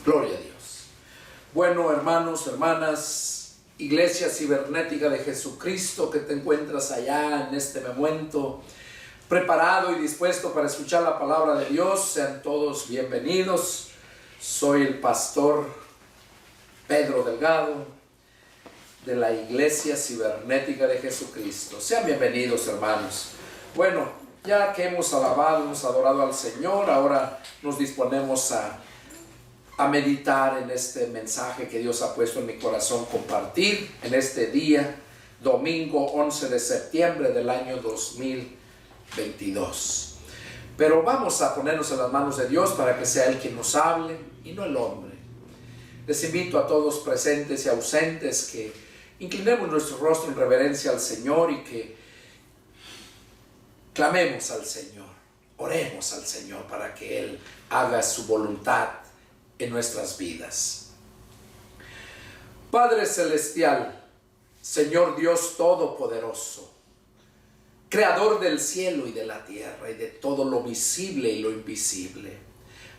Gloria a Dios. Bueno, hermanos, hermanas, Iglesia Cibernética de Jesucristo, que te encuentras allá en este momento, preparado y dispuesto para escuchar la palabra de Dios, sean todos bienvenidos. Soy el pastor Pedro Delgado de la Iglesia Cibernética de Jesucristo. Sean bienvenidos, hermanos. Bueno, ya que hemos alabado, hemos adorado al Señor, ahora nos disponemos a meditar en este mensaje que Dios ha puesto en mi corazón compartir en este día, domingo 11 de septiembre del año 2022. Pero vamos a ponernos en las manos de Dios para que sea Él quien nos hable y no el hombre. Les invito a todos presentes y ausentes que inclinemos nuestro rostro en reverencia al Señor y que clamemos al Señor, oremos al Señor para que Él haga su voluntad en nuestras vidas. Padre Celestial, Señor Dios Todopoderoso, Creador del cielo y de la tierra y de todo lo visible y lo invisible,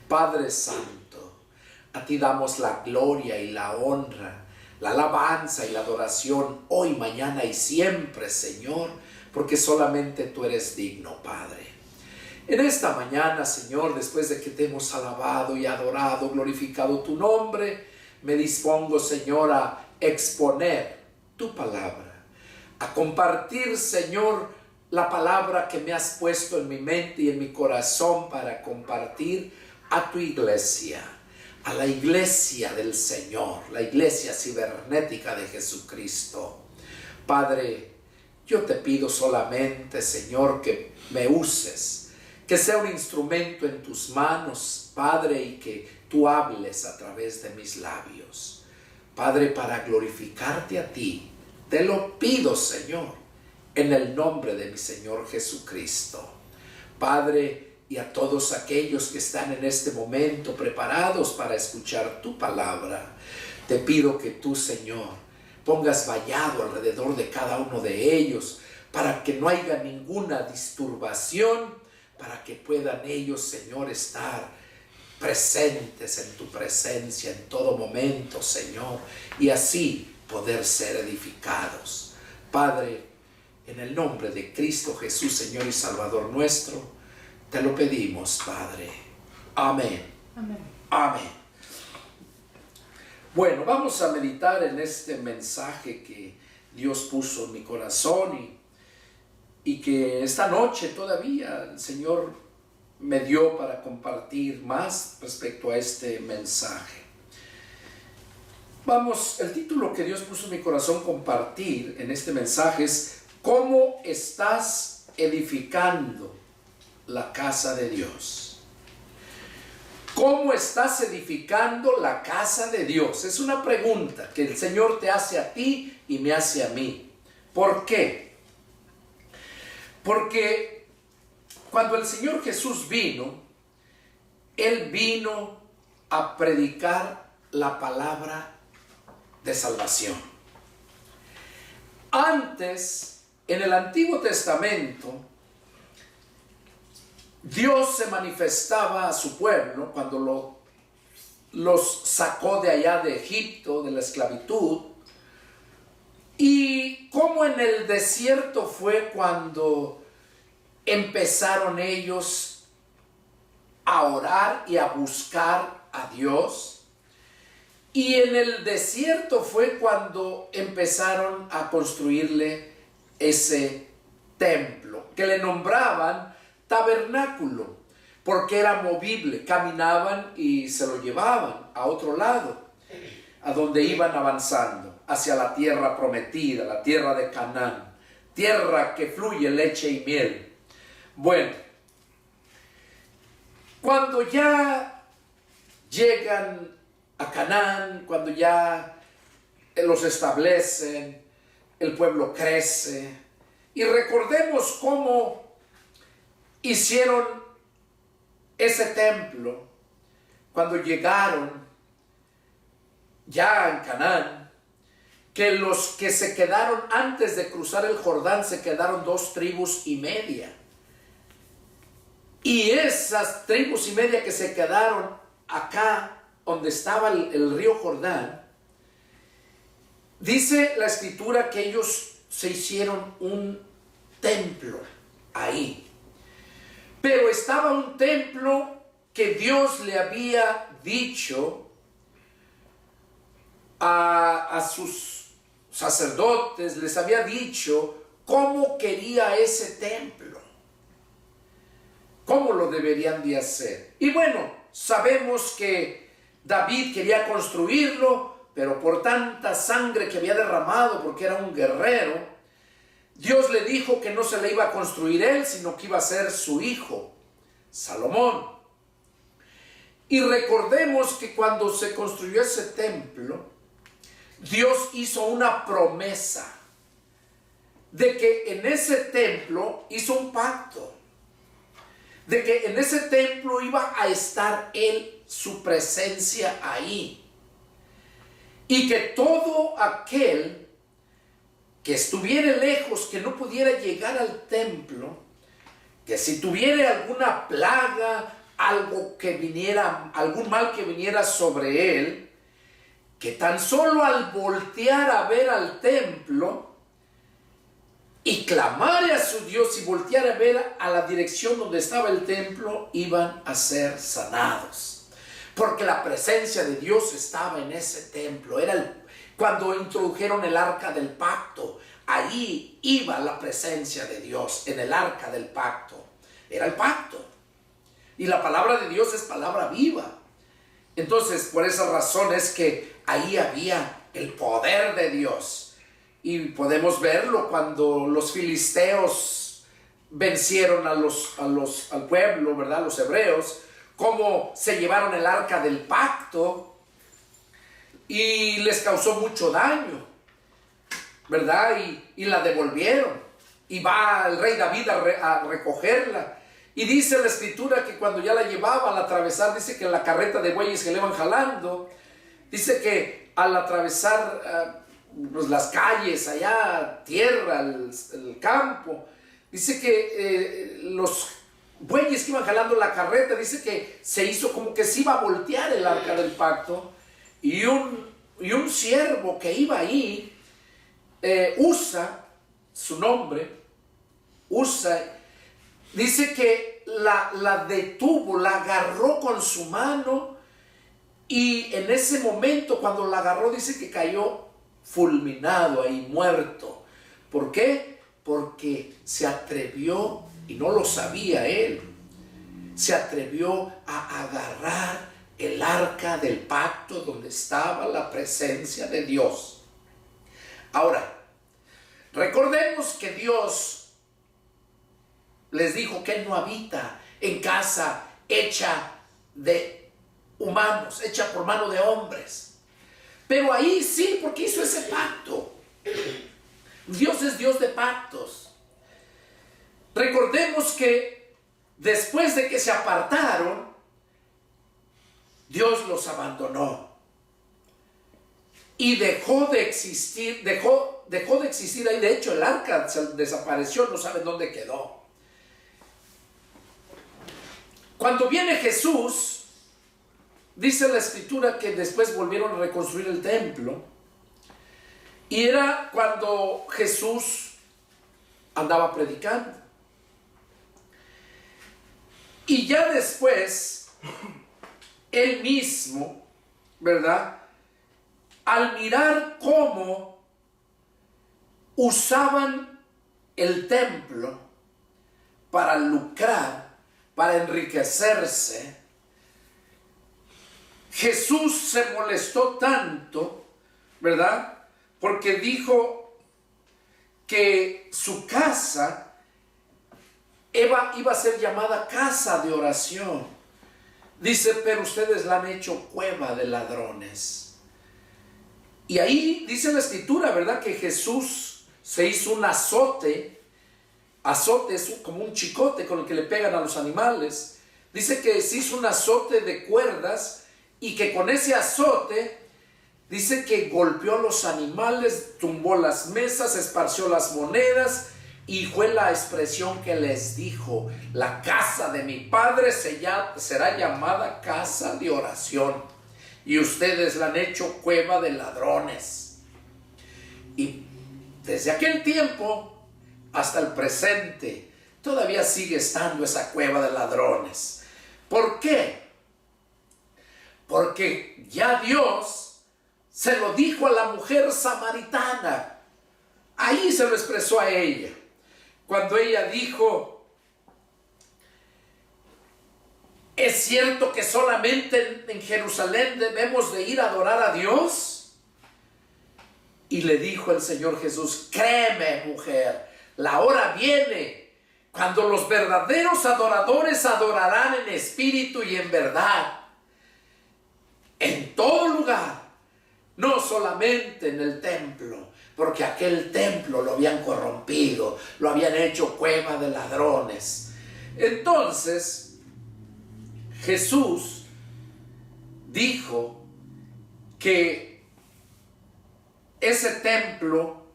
Padre Santo, a ti damos la gloria y la honra, la alabanza y la adoración hoy, mañana y siempre, Señor, porque solamente tú eres digno, Padre. En esta mañana, Señor, después de que te hemos alabado y adorado, glorificado tu nombre, me dispongo, Señor, a exponer tu palabra, a compartir, Señor, la palabra que me has puesto en mi mente y en mi corazón para compartir a tu iglesia, a la iglesia del Señor, la iglesia cibernética de Jesucristo. Padre, yo te pido solamente, Señor, que me uses, que sea un instrumento en tus manos, Padre, y que tú hables a través de mis labios. Padre, para glorificarte a ti, te lo pido, Señor, en el nombre de mi Señor Jesucristo. Padre, y a todos aquellos que están en este momento preparados para escuchar tu palabra, te pido que tú, Señor, pongas vallado alrededor de cada uno de ellos, para que no haya ninguna disturbación, para que puedan ellos, Señor, estar presentes en tu presencia en todo momento, Señor, y así poder ser edificados. Padre, en el nombre de Cristo Jesús, Señor y Salvador nuestro, te lo pedimos, Padre. Amén. Amén. Amén. Bueno, vamos a meditar en este mensaje que Dios puso en mi corazón y que esta noche todavía el Señor me dio para compartir más respecto a este mensaje. Vamos, el título que Dios puso en mi corazón compartir en este mensaje es ¿cómo estás edificando la casa de Dios? ¿Cómo estás edificando la casa de Dios? Es una pregunta que el Señor te hace a ti y me hace a mí. ¿Por qué? Porque cuando el Señor Jesús vino, Él vino a predicar la palabra de salvación. Antes, en el Antiguo Testamento, Dios se manifestaba a su pueblo cuando los sacó de allá de Egipto, de la esclavitud. Y como en el desierto fue cuando empezaron ellos a orar y a buscar a Dios. Y en el desierto fue cuando empezaron a construirle ese templo, que le nombraban tabernáculo, porque era movible, caminaban y se lo llevaban a otro lado, a donde iban avanzando, hacia la tierra prometida, la tierra de Canaán, tierra que fluye leche y miel. Bueno, cuando ya llegan a Canaán, cuando ya los establecen, el pueblo crece, y recordemos cómo hicieron ese templo cuando llegaron ya en Canaán, que los que se quedaron antes de cruzar el Jordán se quedaron 2,5 tribus. Y esas 3,5 tribus que se quedaron acá donde estaba el río Jordán, dice la escritura que ellos se hicieron un templo ahí. Pero estaba un templo que Dios le había dicho a sus sacerdotes, les había dicho cómo quería ese templo, cómo lo deberían de hacer. Y bueno, sabemos que David quería construirlo, pero por tanta sangre que había derramado, porque era un guerrero, Dios le dijo que no se le iba a construir él, sino que iba a ser su hijo, Salomón. Y recordemos que cuando se construyó ese templo, Dios hizo una promesa de que en ese templo hizo un pacto, de que en ese templo iba a estar él, su presencia ahí, y que todo aquel que estuviera lejos, que no pudiera llegar al templo, que si tuviera alguna plaga, algo que viniera, algún mal que viniera sobre él, que tan solo al voltear a ver al templo y clamar a su Dios y voltear a ver a la dirección donde estaba el templo, iban a ser sanados, porque la presencia de Dios estaba en ese templo. Cuando introdujeron el arca del pacto, allí iba la presencia de Dios, en el arca del pacto. Era el pacto. Y la palabra de Dios es palabra viva. Entonces, por esa razón es que ahí había el poder de Dios. Y podemos verlo cuando los filisteos vencieron al pueblo, ¿verdad? Los hebreos, cómo se llevaron el arca del pacto y les causó mucho daño, ¿verdad? Y la devolvieron. Y va el rey David a recogerla. Y dice la escritura que cuando ya la llevaba al atravesar, dice que la carreta de bueyes que le iban jalando, dice que al atravesar pues las calles, allá, tierra, el campo, dice que los bueyes que iban jalando la carreta, dice que se hizo como que se iba a voltear el arca del pacto, y un siervo que iba ahí, Usa, su nombre, Usa, dice que la detuvo, la agarró con su mano, y en ese momento cuando la agarró dice que cayó fulminado ahí, muerto. ¿Por qué? Porque se atrevió, y no lo sabía él, se atrevió a agarrar el arca del pacto donde estaba la presencia de Dios. Ahora, recordemos que Dios les dijo que Él no habita en casa hecha de humanos, hecha por mano de hombres. Pero ahí sí, porque hizo ese pacto. Dios es Dios de pactos. Recordemos que después de que se apartaron, Dios los abandonó. Y dejó de existir ahí. De hecho, el arca desapareció, no saben dónde quedó. Cuando viene Jesús, dice la escritura que después volvieron a reconstruir el templo. Y era cuando Jesús andaba predicando. Y ya después, él mismo, ¿verdad?, al mirar cómo usaban el templo para lucrar, para enriquecerse, Jesús se molestó tanto, ¿verdad?, porque dijo que su casa iba a ser llamada casa de oración. Dice, pero ustedes la han hecho cueva de ladrones. Y ahí dice la escritura, ¿verdad?, que Jesús se hizo un azote. Azote es como un chicote con el que le pegan a los animales. Dice que se hizo un azote de cuerdas y que con ese azote, dice que golpeó a los animales, tumbó las mesas, esparció las monedas, y fue la expresión que les dijo: la casa de mi padre será llamada casa de oración. y ustedes la han hecho cueva de ladrones. Y desde aquel tiempo hasta el presente todavía sigue estando esa cueva de ladrones. ¿Por qué? Porque ya Dios se lo dijo a la mujer samaritana. Ahí se lo expresó a ella. Cuando ella dijo: ¿es cierto que solamente en Jerusalén debemos de ir a adorar a Dios? Y le dijo el Señor Jesús: créeme, mujer, la hora viene cuando los verdaderos adoradores adorarán en espíritu y en verdad, en todo lugar, no solamente en el templo, porque aquel templo lo habían corrompido, lo habían hecho cueva de ladrones. Entonces Jesús dijo que ese templo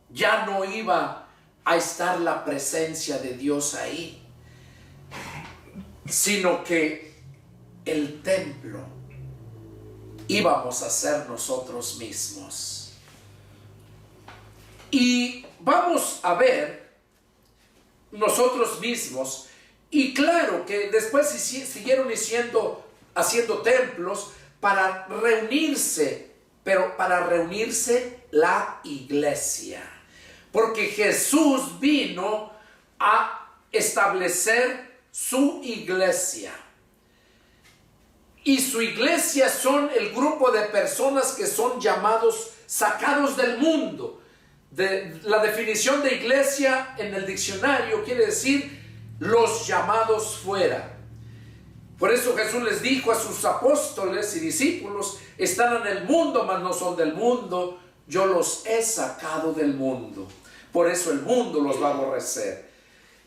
ya no iba a estar la presencia de Dios ahí, sino que el templo íbamos a ser nosotros mismos. Y vamos a ver nosotros mismos, y claro que después siguieron haciendo templos para reunirse, pero para reunirse la iglesia, porque Jesús vino a establecer su iglesia. Y su iglesia son el grupo de personas que son llamados, sacados del mundo. La definición de iglesia en el diccionario quiere decir los llamados fuera. Por eso Jesús les dijo a sus apóstoles y discípulos: están en el mundo, mas no son del mundo. Yo los he sacado del mundo. Por eso el mundo los va a aborrecer.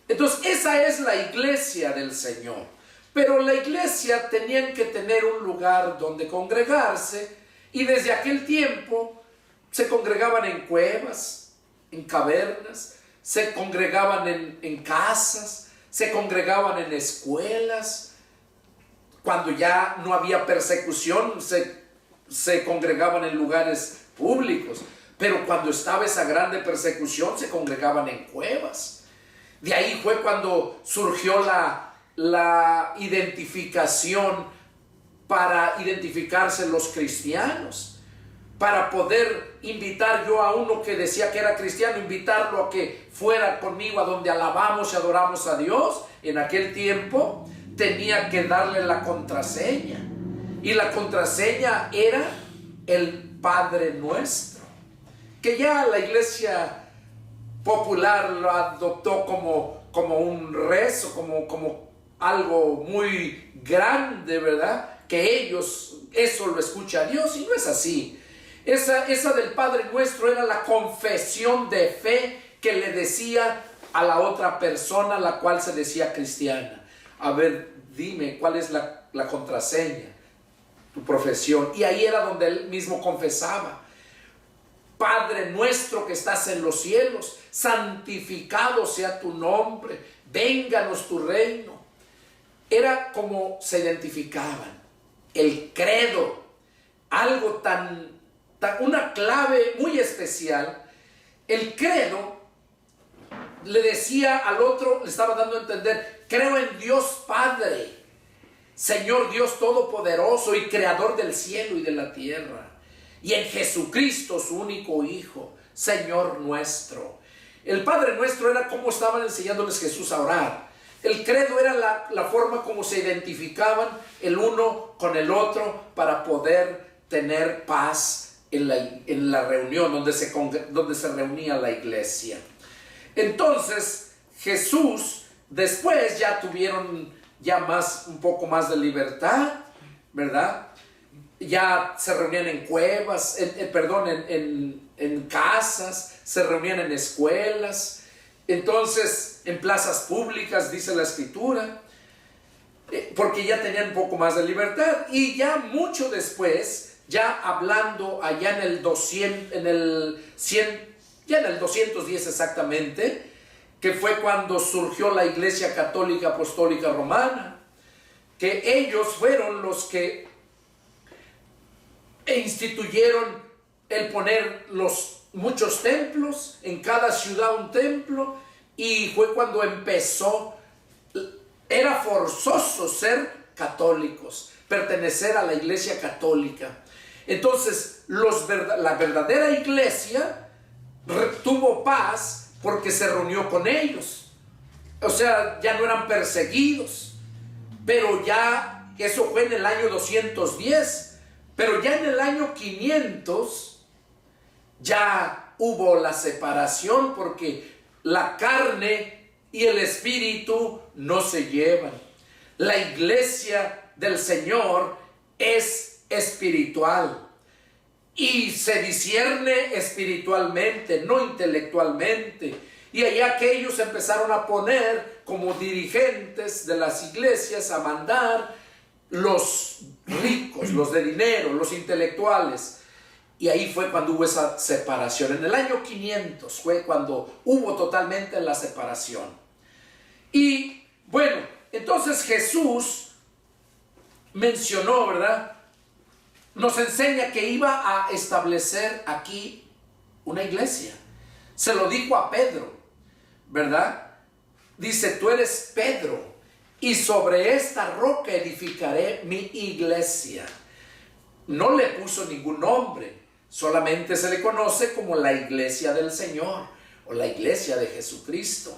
Entonces esa es la iglesia del Señor. Pero la iglesia tenían que tener un lugar donde congregarse, y desde aquel tiempo se congregaban en cuevas, en cavernas, se congregaban en casas, se congregaban en escuelas. Cuando ya no había persecución, se congregaban en lugares públicos. Pero cuando estaba esa grande persecución, se congregaban en cuevas. De ahí fue cuando surgió la identificación, para identificarse los cristianos, para poder invitar yo a uno que decía que era cristiano, invitarlo a que fuera conmigo a donde alabamos y adoramos a Dios. En aquel tiempo tenía que darle la contraseña, y la contraseña era el Padre Nuestro, que ya la iglesia popular lo adoptó como un rezo, como algo muy grande, ¿verdad? Que eso lo escucha Dios, y no es así. Esa del Padre Nuestro era la confesión de fe que le decía a la otra persona, la cual se decía cristiana: a ver, dime cuál es la contraseña, tu profesión. Y ahí era donde él mismo confesaba: Padre nuestro que estás en los cielos, santificado sea tu nombre, vénganos tu reino. Era como se identificaban. El credo, algo una clave muy especial. El credo le decía al otro, le estaba dando a entender: creo en Dios Padre, Señor Dios Todopoderoso y Creador del cielo y de la tierra, y en Jesucristo, su único Hijo, Señor nuestro. El Padre Nuestro era como estaban enseñándoles Jesús a orar. El credo era la forma como se identificaban el uno con el otro para poder tener paz en la reunión donde se reunía la iglesia. Entonces Jesús, después ya tuvieron un poco más de libertad, ¿verdad? Ya se reunían en cuevas, en casas, se reunían en escuelas. Entonces, en plazas públicas, dice la Escritura, porque ya tenían un poco más de libertad. Y ya mucho después, ya hablando allá en el 210 exactamente, que fue cuando surgió la Iglesia Católica Apostólica Romana, que ellos fueron los que e instituyeron el poner muchos templos, en cada ciudad un templo, y fue cuando empezó. Era forzoso ser católicos, pertenecer a la iglesia católica. Entonces la verdadera iglesia tuvo paz porque se reunió con ellos. O sea, ya no eran perseguidos. Pero ya, eso fue en el año 210. Pero ya en el año 500 ya hubo la separación, porque la carne y el espíritu no se llevan. La iglesia del Señor es espiritual y se discierne espiritualmente, no intelectualmente. Y allá aquellos empezaron a poner como dirigentes de las iglesias, a mandar los ricos, los de dinero, los intelectuales. Y ahí fue cuando hubo esa separación. En el año 500 fue cuando hubo totalmente la separación. Y bueno, entonces Jesús mencionó, ¿verdad? Nos enseña que iba a establecer aquí una iglesia. Se lo dijo a Pedro, ¿verdad? Dice, tú eres Pedro, y sobre esta roca edificaré mi iglesia. No le puso ningún nombre, solamente se le conoce como la iglesia del Señor, o la iglesia de Jesucristo.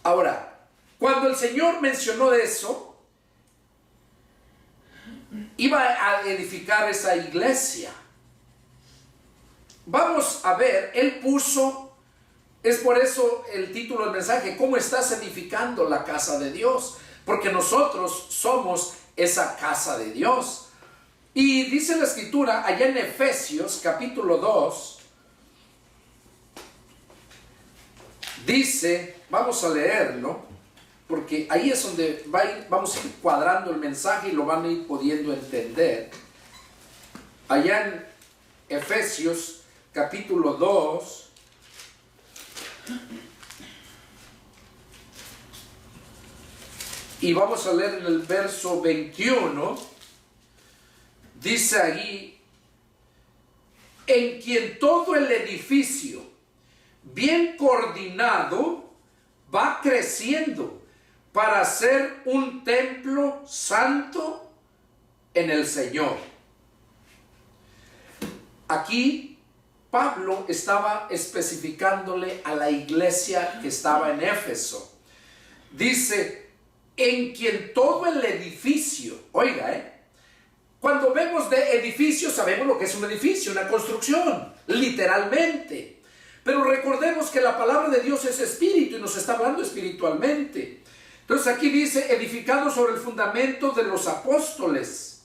Ahora, cuando el Señor mencionó eso, iba a edificar esa iglesia. Vamos a ver, Él puso, es por eso el título del mensaje, ¿cómo estás edificando la casa de Dios? Porque nosotros somos esa casa de Dios. Y dice la Escritura, allá en Efesios capítulo 2, dice, vamos a leerlo, porque ahí es donde vamos a ir cuadrando el mensaje y lo van a ir pudiendo entender. Allá en Efesios capítulo 2, y vamos a leer en el verso 21, dice ahí, en quien todo el edificio, bien coordinado, va creciendo para ser un templo santo en el Señor. Aquí Pablo estaba especificándole a la iglesia que estaba en Éfeso. Dice, en quien todo el edificio, oiga, cuando vemos de edificio sabemos lo que es un edificio, una construcción, literalmente. Pero recordemos que la palabra de Dios es espíritu y nos está hablando espiritualmente. Entonces aquí dice, edificado sobre el fundamento de los apóstoles,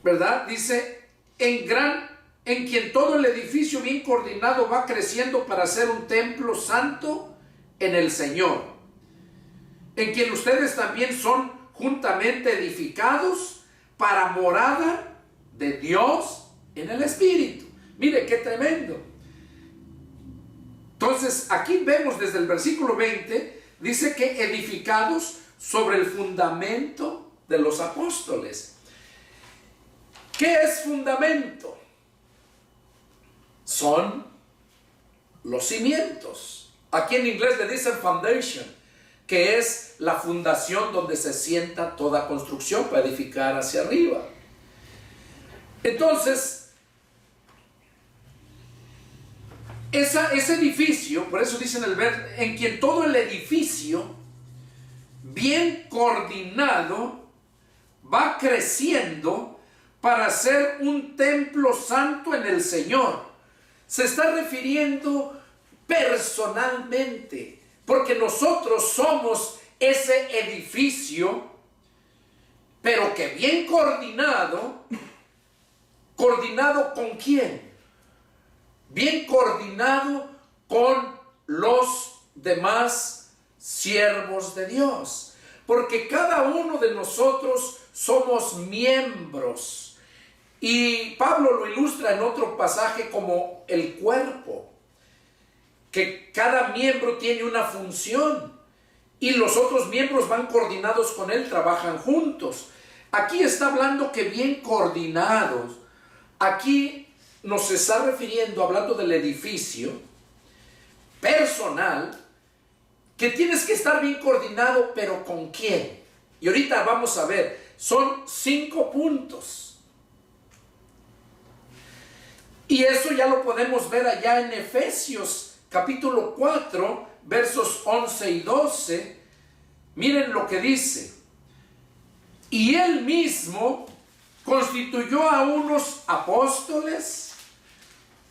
¿verdad? Dice, en quien todo el edificio bien coordinado va creciendo para ser un templo santo en el Señor, en quien ustedes también son juntamente edificados para morada de Dios en el Espíritu. Mire qué tremendo. Entonces aquí vemos desde el versículo 20, dice que edificados sobre el fundamento de los apóstoles. ¿Qué es fundamento? Son los cimientos. Aquí en inglés le dicen foundation, que es la fundación donde se sienta toda construcción para edificar hacia arriba. Entonces, ese edificio, por eso dicen el verso, en quien todo el edificio, bien coordinado, va creciendo para ser un templo santo en el Señor. Se está refiriendo personalmente, porque nosotros somos ese edificio, pero que bien coordinado. ¿Coordinado con quién? Bien coordinado con los demás siervos de Dios, porque cada uno de nosotros somos miembros, y Pablo lo ilustra en otro pasaje como el cuerpo, que cada miembro tiene una función y los otros miembros van coordinados con él, trabajan juntos. Aquí está hablando que bien coordinados. Aquí nos está refiriendo, hablando del edificio personal, que tienes que estar bien coordinado, pero ¿con quién? Y ahorita vamos a ver, son 5 puntos. Y eso ya lo podemos ver allá en Efesios capítulo 4, versos 11 y 12. Miren lo que dice. Y él mismo constituyó a unos apóstoles,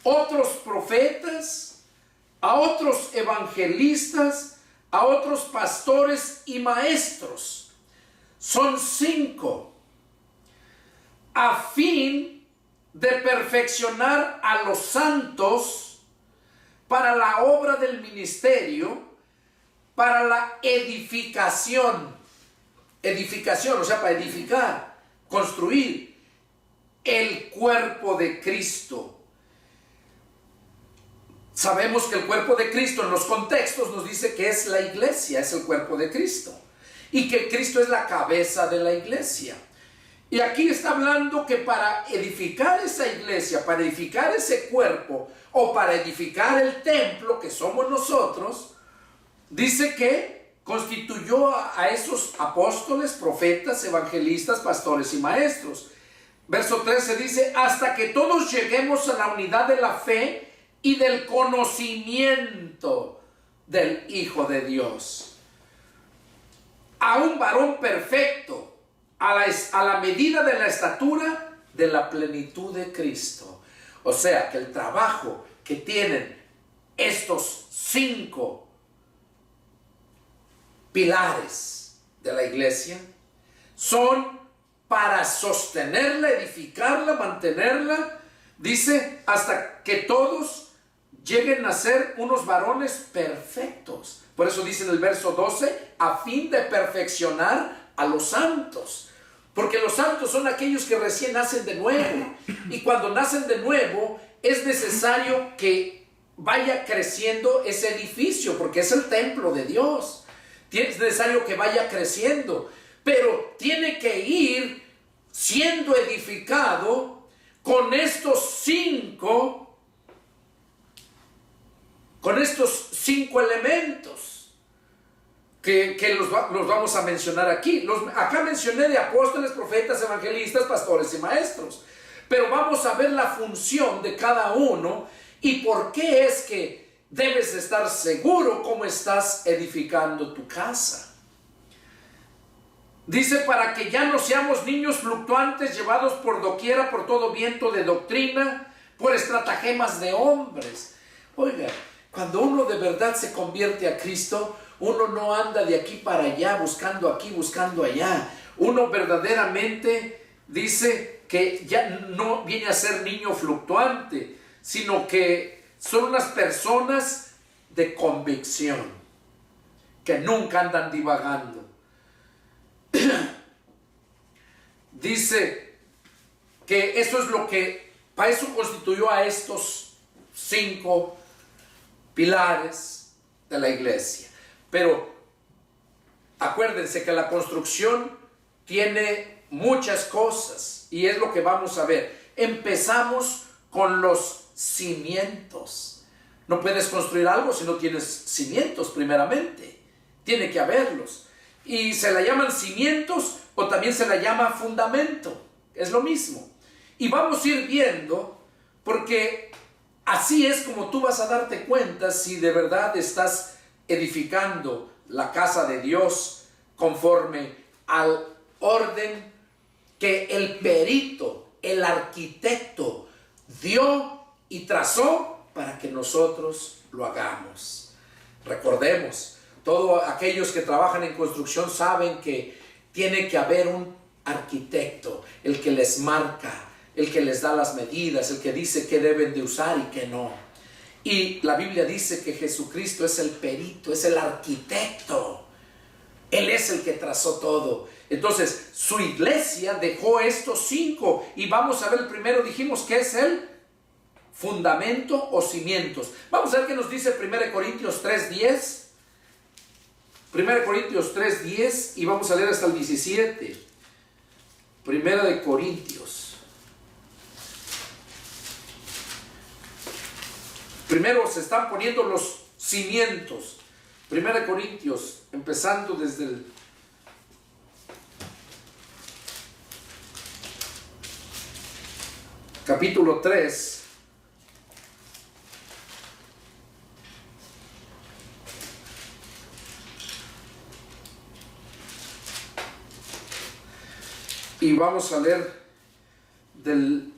otros profetas, a otros evangelistas, a otros pastores y maestros. Son 5. A fin de perfeccionar a los santos para la obra del ministerio, para la edificación. Edificación, o sea, para edificar, construir el cuerpo de Cristo. Sabemos que el cuerpo de Cristo en los contextos nos dice que es la iglesia, es el cuerpo de Cristo. Y que Cristo es la cabeza de la iglesia. Y aquí está hablando que para edificar esa iglesia, para edificar ese cuerpo, o para edificar el templo que somos nosotros, dice que constituyó a esos apóstoles, profetas, evangelistas, pastores y maestros. Verso 13 dice, hasta que todos lleguemos a la unidad de la fe y del conocimiento del Hijo de Dios, a un varón perfecto, a la medida de la estatura de la plenitud de Cristo. O sea, que el trabajo que tienen estos 5 pilares de la iglesia son para sostenerla, edificarla, mantenerla, dice, hasta que todos lleguen a ser unos varones perfectos. Por eso dice en el verso 12, a fin de perfeccionar a los santos. Porque los santos son aquellos que recién nacen de nuevo. Y cuando nacen de nuevo, es necesario que vaya creciendo ese edificio, porque es el templo de Dios. Es necesario que vaya creciendo, pero tiene que ir siendo edificado con estos 5 elementos que los vamos a mencionar aquí. Acá mencioné de apóstoles, profetas, evangelistas, pastores y maestros, pero vamos a ver la función de cada uno y por qué es que debes estar seguro cómo estás edificando tu casa. Dice, para que ya no seamos niños fluctuantes, llevados por doquiera, por todo viento de doctrina, por estratagemas de hombres. Oiga, cuando uno de verdad se convierte a Cristo, uno no anda de aquí para allá, buscando aquí, buscando allá. Uno verdaderamente dice que ya no viene a ser niño fluctuante, sino que son unas personas de convicción, que nunca andan divagando. Dice que eso es lo que, para eso constituyó a estos 5 pilares de la iglesia. Pero acuérdense que la construcción tiene muchas cosas y es lo que vamos a ver. Empezamos con los cimientos. No puedes construir algo si no tienes cimientos primeramente. Tiene que haberlos. Y se la llaman cimientos o también se la llama fundamento. Es lo mismo. Y vamos a ir viendo, porque así es como tú vas a darte cuenta si de verdad estás edificando la casa de Dios conforme al orden que el perito, el arquitecto dio y trazó para que nosotros lo hagamos. Recordemos, todos aquellos que trabajan en construcción saben que tiene que haber un arquitecto, el que les marca, el que les da las medidas, el que dice qué deben de usar y qué no. Y la Biblia dice que Jesucristo es el perito, es el arquitecto. Él es el que trazó todo. Entonces, su iglesia dejó estos 5. Y vamos a ver el primero, dijimos que es el fundamento o cimientos. Vamos a ver qué nos dice 1 Corintios 3:10. 1 Corintios 3:10 y vamos a leer hasta el 17. Primera de Corintios. Primero se están poniendo los cimientos. Primera de Corintios, empezando desde el capítulo 3. Y vamos a leer del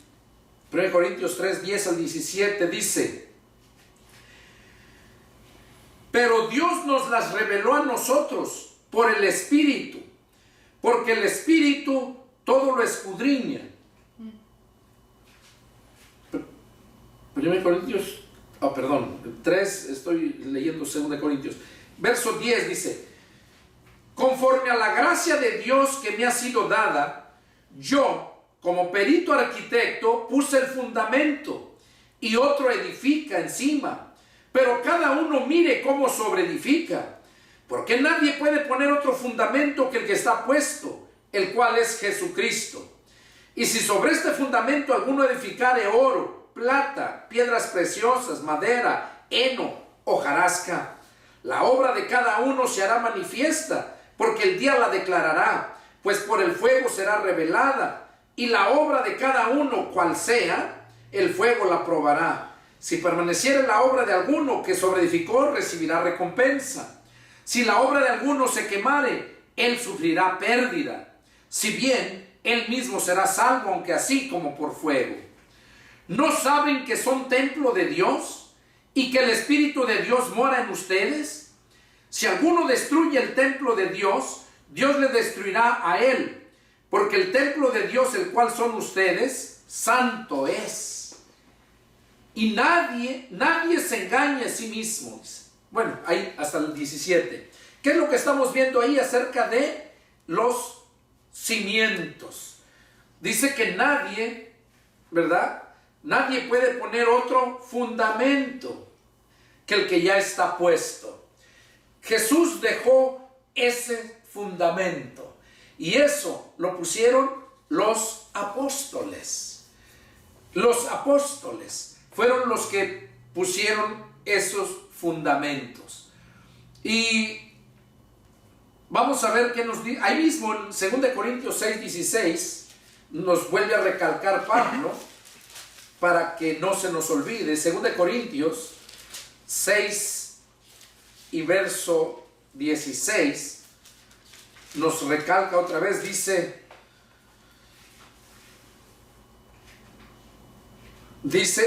1 Corintios 3, 10 al 17, dice: pero Dios nos las reveló a nosotros por el Espíritu, porque el Espíritu todo lo escudriña. 1 Corintios, perdón, 3, estoy leyendo 2 Corintios. Verso 10 dice: conforme a la gracia de Dios que me ha sido dada, yo, como perito arquitecto, puse el fundamento y otro edifica encima. Pero cada uno mire cómo sobreedifica, porque nadie puede poner otro fundamento que el que está puesto, el cual es Jesucristo. Y si sobre este fundamento alguno edificare oro, plata, piedras preciosas, madera, heno, hojarasca, la obra de cada uno se hará manifiesta, porque el día la declarará, pues por el fuego será revelada, y la obra de cada uno, cual sea, el fuego la probará. Si permaneciere la obra de alguno que sobreedificó, recibirá recompensa. Si la obra de alguno se quemare, él sufrirá pérdida. Si bien, él mismo será salvo, aunque así como por fuego. ¿No saben que son templo de Dios y que el Espíritu de Dios mora en ustedes? Si alguno destruye el templo de Dios, Dios le destruirá a él, porque el templo de Dios, el cual son ustedes, santo es. Y nadie se engañe a sí mismo. Bueno, ahí hasta el 17. ¿Qué es lo que estamos viendo ahí acerca de los cimientos? Dice que nadie, ¿verdad? Nadie puede poner otro fundamento que el que ya está puesto. Jesús dejó ese fundamento y eso lo pusieron los apóstoles. Los apóstoles fueron los que pusieron esos fundamentos. Y vamos a ver qué nos dice. Ahí mismo en 2 Corintios 6, 16 nos vuelve a recalcar Pablo para que no se nos olvide. 2 Corintios 6 y verso 16 nos recalca otra vez, dice,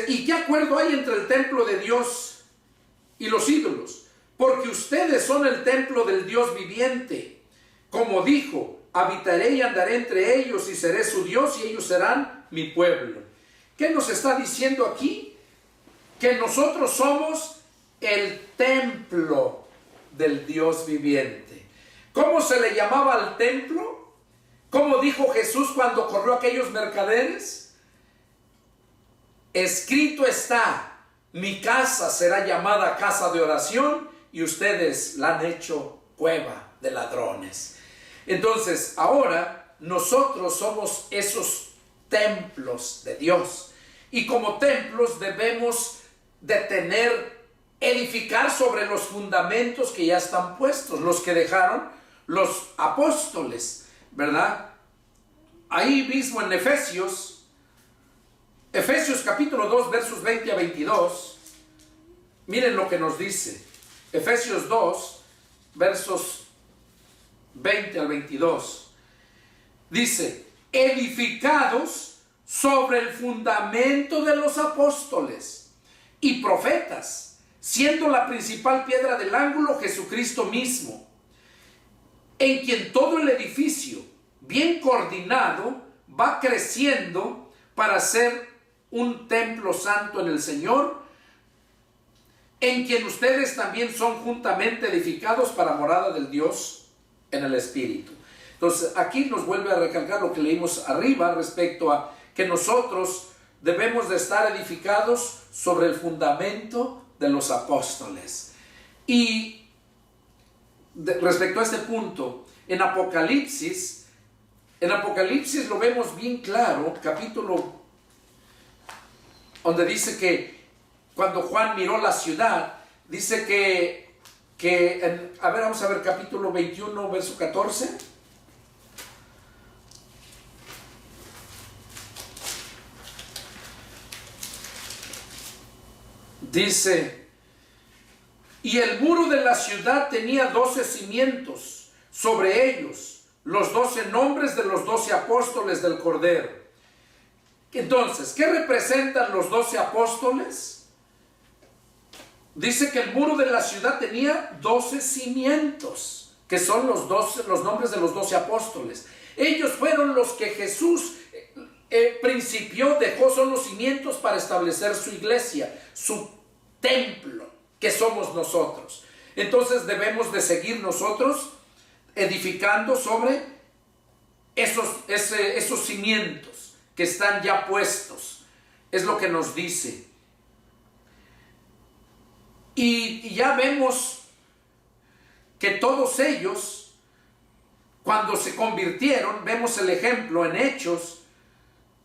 ¿y qué acuerdo hay entre el templo de Dios y los ídolos? Porque ustedes son el templo del Dios viviente. Como dijo, habitaré y andaré entre ellos y seré su Dios y ellos serán mi pueblo. ¿Qué nos está diciendo aquí? Que nosotros somos el templo del Dios viviente. ¿Cómo se le llamaba al templo? ¿Cómo dijo Jesús cuando corrió a aquellos mercaderes? Escrito está, mi casa será llamada casa de oración y ustedes la han hecho cueva de ladrones. Entonces, ahora nosotros somos esos templos de Dios. Y como templos debemos de edificar sobre los fundamentos que ya están puestos, los que dejaron los apóstoles, ¿verdad? Ahí mismo en Efesios capítulo 2, versos 20 a 22, miren lo que nos dice. Efesios 2, versos 20 al 22. Dice, edificados sobre el fundamento de los apóstoles y profetas, siendo la principal piedra del ángulo Jesucristo mismo, en quien todo el edificio, bien coordinado, va creciendo para ser un templo santo en el Señor, en quien ustedes también son juntamente edificados para morada del Dios en el Espíritu. Entonces, aquí nos vuelve a recalcar lo que leímos arriba respecto a que nosotros debemos de estar edificados sobre el fundamento de los apóstoles. Y respecto a este punto, en Apocalipsis En Apocalipsis lo vemos bien claro, capítulo donde dice que cuando Juan miró la ciudad, dice vamos a ver capítulo 21, verso 14. Dice, y el muro de la ciudad tenía 12 cimientos, sobre ellos los 12 nombres de los 12 apóstoles del Cordero. Entonces, ¿qué representan los 12 apóstoles? Dice que el muro de la ciudad tenía 12 cimientos, que son los nombres de los 12 apóstoles. Ellos fueron los que Jesús principió, dejó, son los cimientos para establecer su iglesia, su templo, que somos nosotros. Entonces debemos de seguir nosotros edificando sobre esos cimientos que están ya puestos. Es lo que nos dice. Y ya vemos que todos ellos, cuando se convirtieron, vemos el ejemplo en Hechos,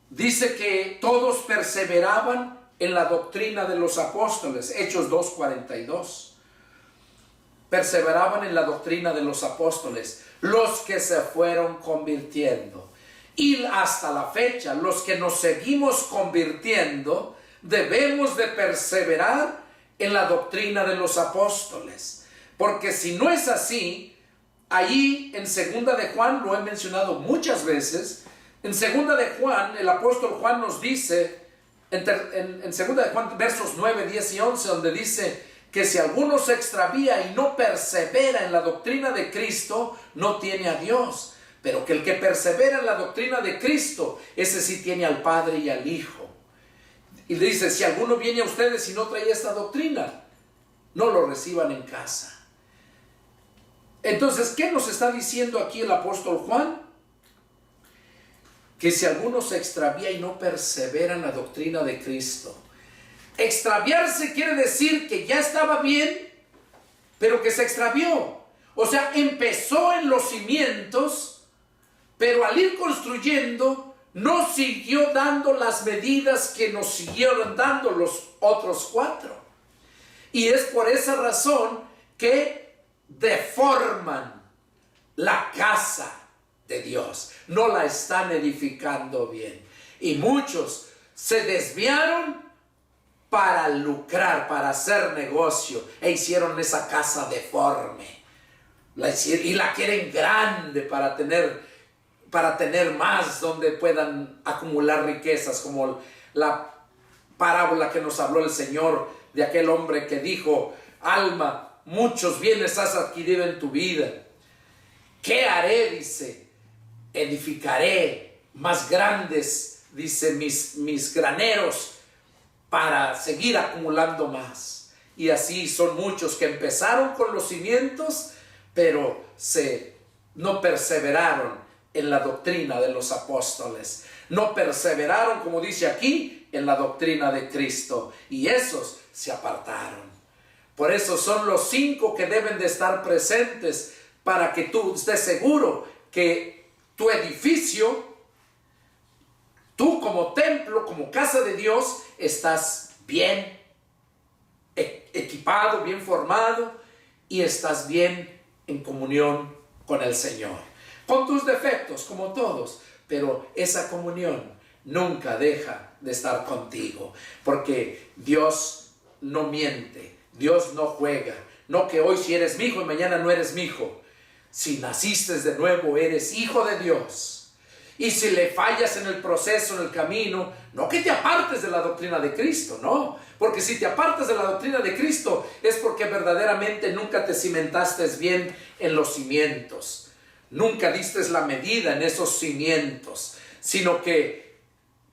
dice que todos perseveraban en la doctrina de los apóstoles, Hechos 2:42. Perseveraban en la doctrina de los apóstoles, los que se fueron convirtiendo. Y hasta la fecha, los que nos seguimos convirtiendo, debemos de perseverar en la doctrina de los apóstoles. Porque si no es así, ahí en 2 de Juan, lo he mencionado muchas veces, en 2 de Juan, el apóstol Juan nos dice, en 2 de Juan, versos 9, 10 y 11, donde dice que si alguno se extravía y no persevera en la doctrina de Cristo, no tiene a Dios. Pero que el que persevera en la doctrina de Cristo, ese sí tiene al Padre y al Hijo. Y le dice, si alguno viene a ustedes y no trae esta doctrina, no lo reciban en casa. Entonces, ¿qué nos está diciendo aquí el apóstol Juan? Que si alguno se extravía y no persevera en la doctrina de Cristo. Extraviarse quiere decir que ya estaba bien, pero que se extravió. O sea, empezó en los cimientos, pero al ir construyendo, no siguió dando las medidas que nos siguieron dando los otros 4. Y es por esa razón que deforman la casa de Dios. No la están edificando bien. Y muchos se desviaron para lucrar, para hacer negocio, e hicieron esa casa deforme. Y la quieren grande para tener más, donde puedan acumular riquezas, como la parábola que nos habló el Señor de aquel hombre que dijo, alma, muchos bienes has adquirido en tu vida. ¿Qué haré? Dice, edificaré más grandes, dice, mis graneros, para seguir acumulando más. Y así son muchos que empezaron con los cimientos, pero no perseveraron en la doctrina de los apóstoles. No perseveraron, como dice aquí, en la doctrina de Cristo. Y esos se apartaron. Por eso son los 5 que deben de estar presentes, para que tú estés seguro que tu edificio, tú como templo, como casa de Dios, estás bien equipado, bien formado, y estás bien en comunión con el Señor. Con tus defectos, como todos, pero esa comunión nunca deja de estar contigo, porque Dios no miente, Dios no juega. No que hoy si eres mi hijo y mañana no eres mi hijo. Si naciste de nuevo, eres hijo de Dios. Y si le fallas en el proceso, en el camino, no que te apartes de la doctrina de Cristo, no. Porque si te apartas de la doctrina de Cristo, es porque verdaderamente nunca te cimentaste bien en los cimientos. Nunca diste la medida en esos cimientos, sino que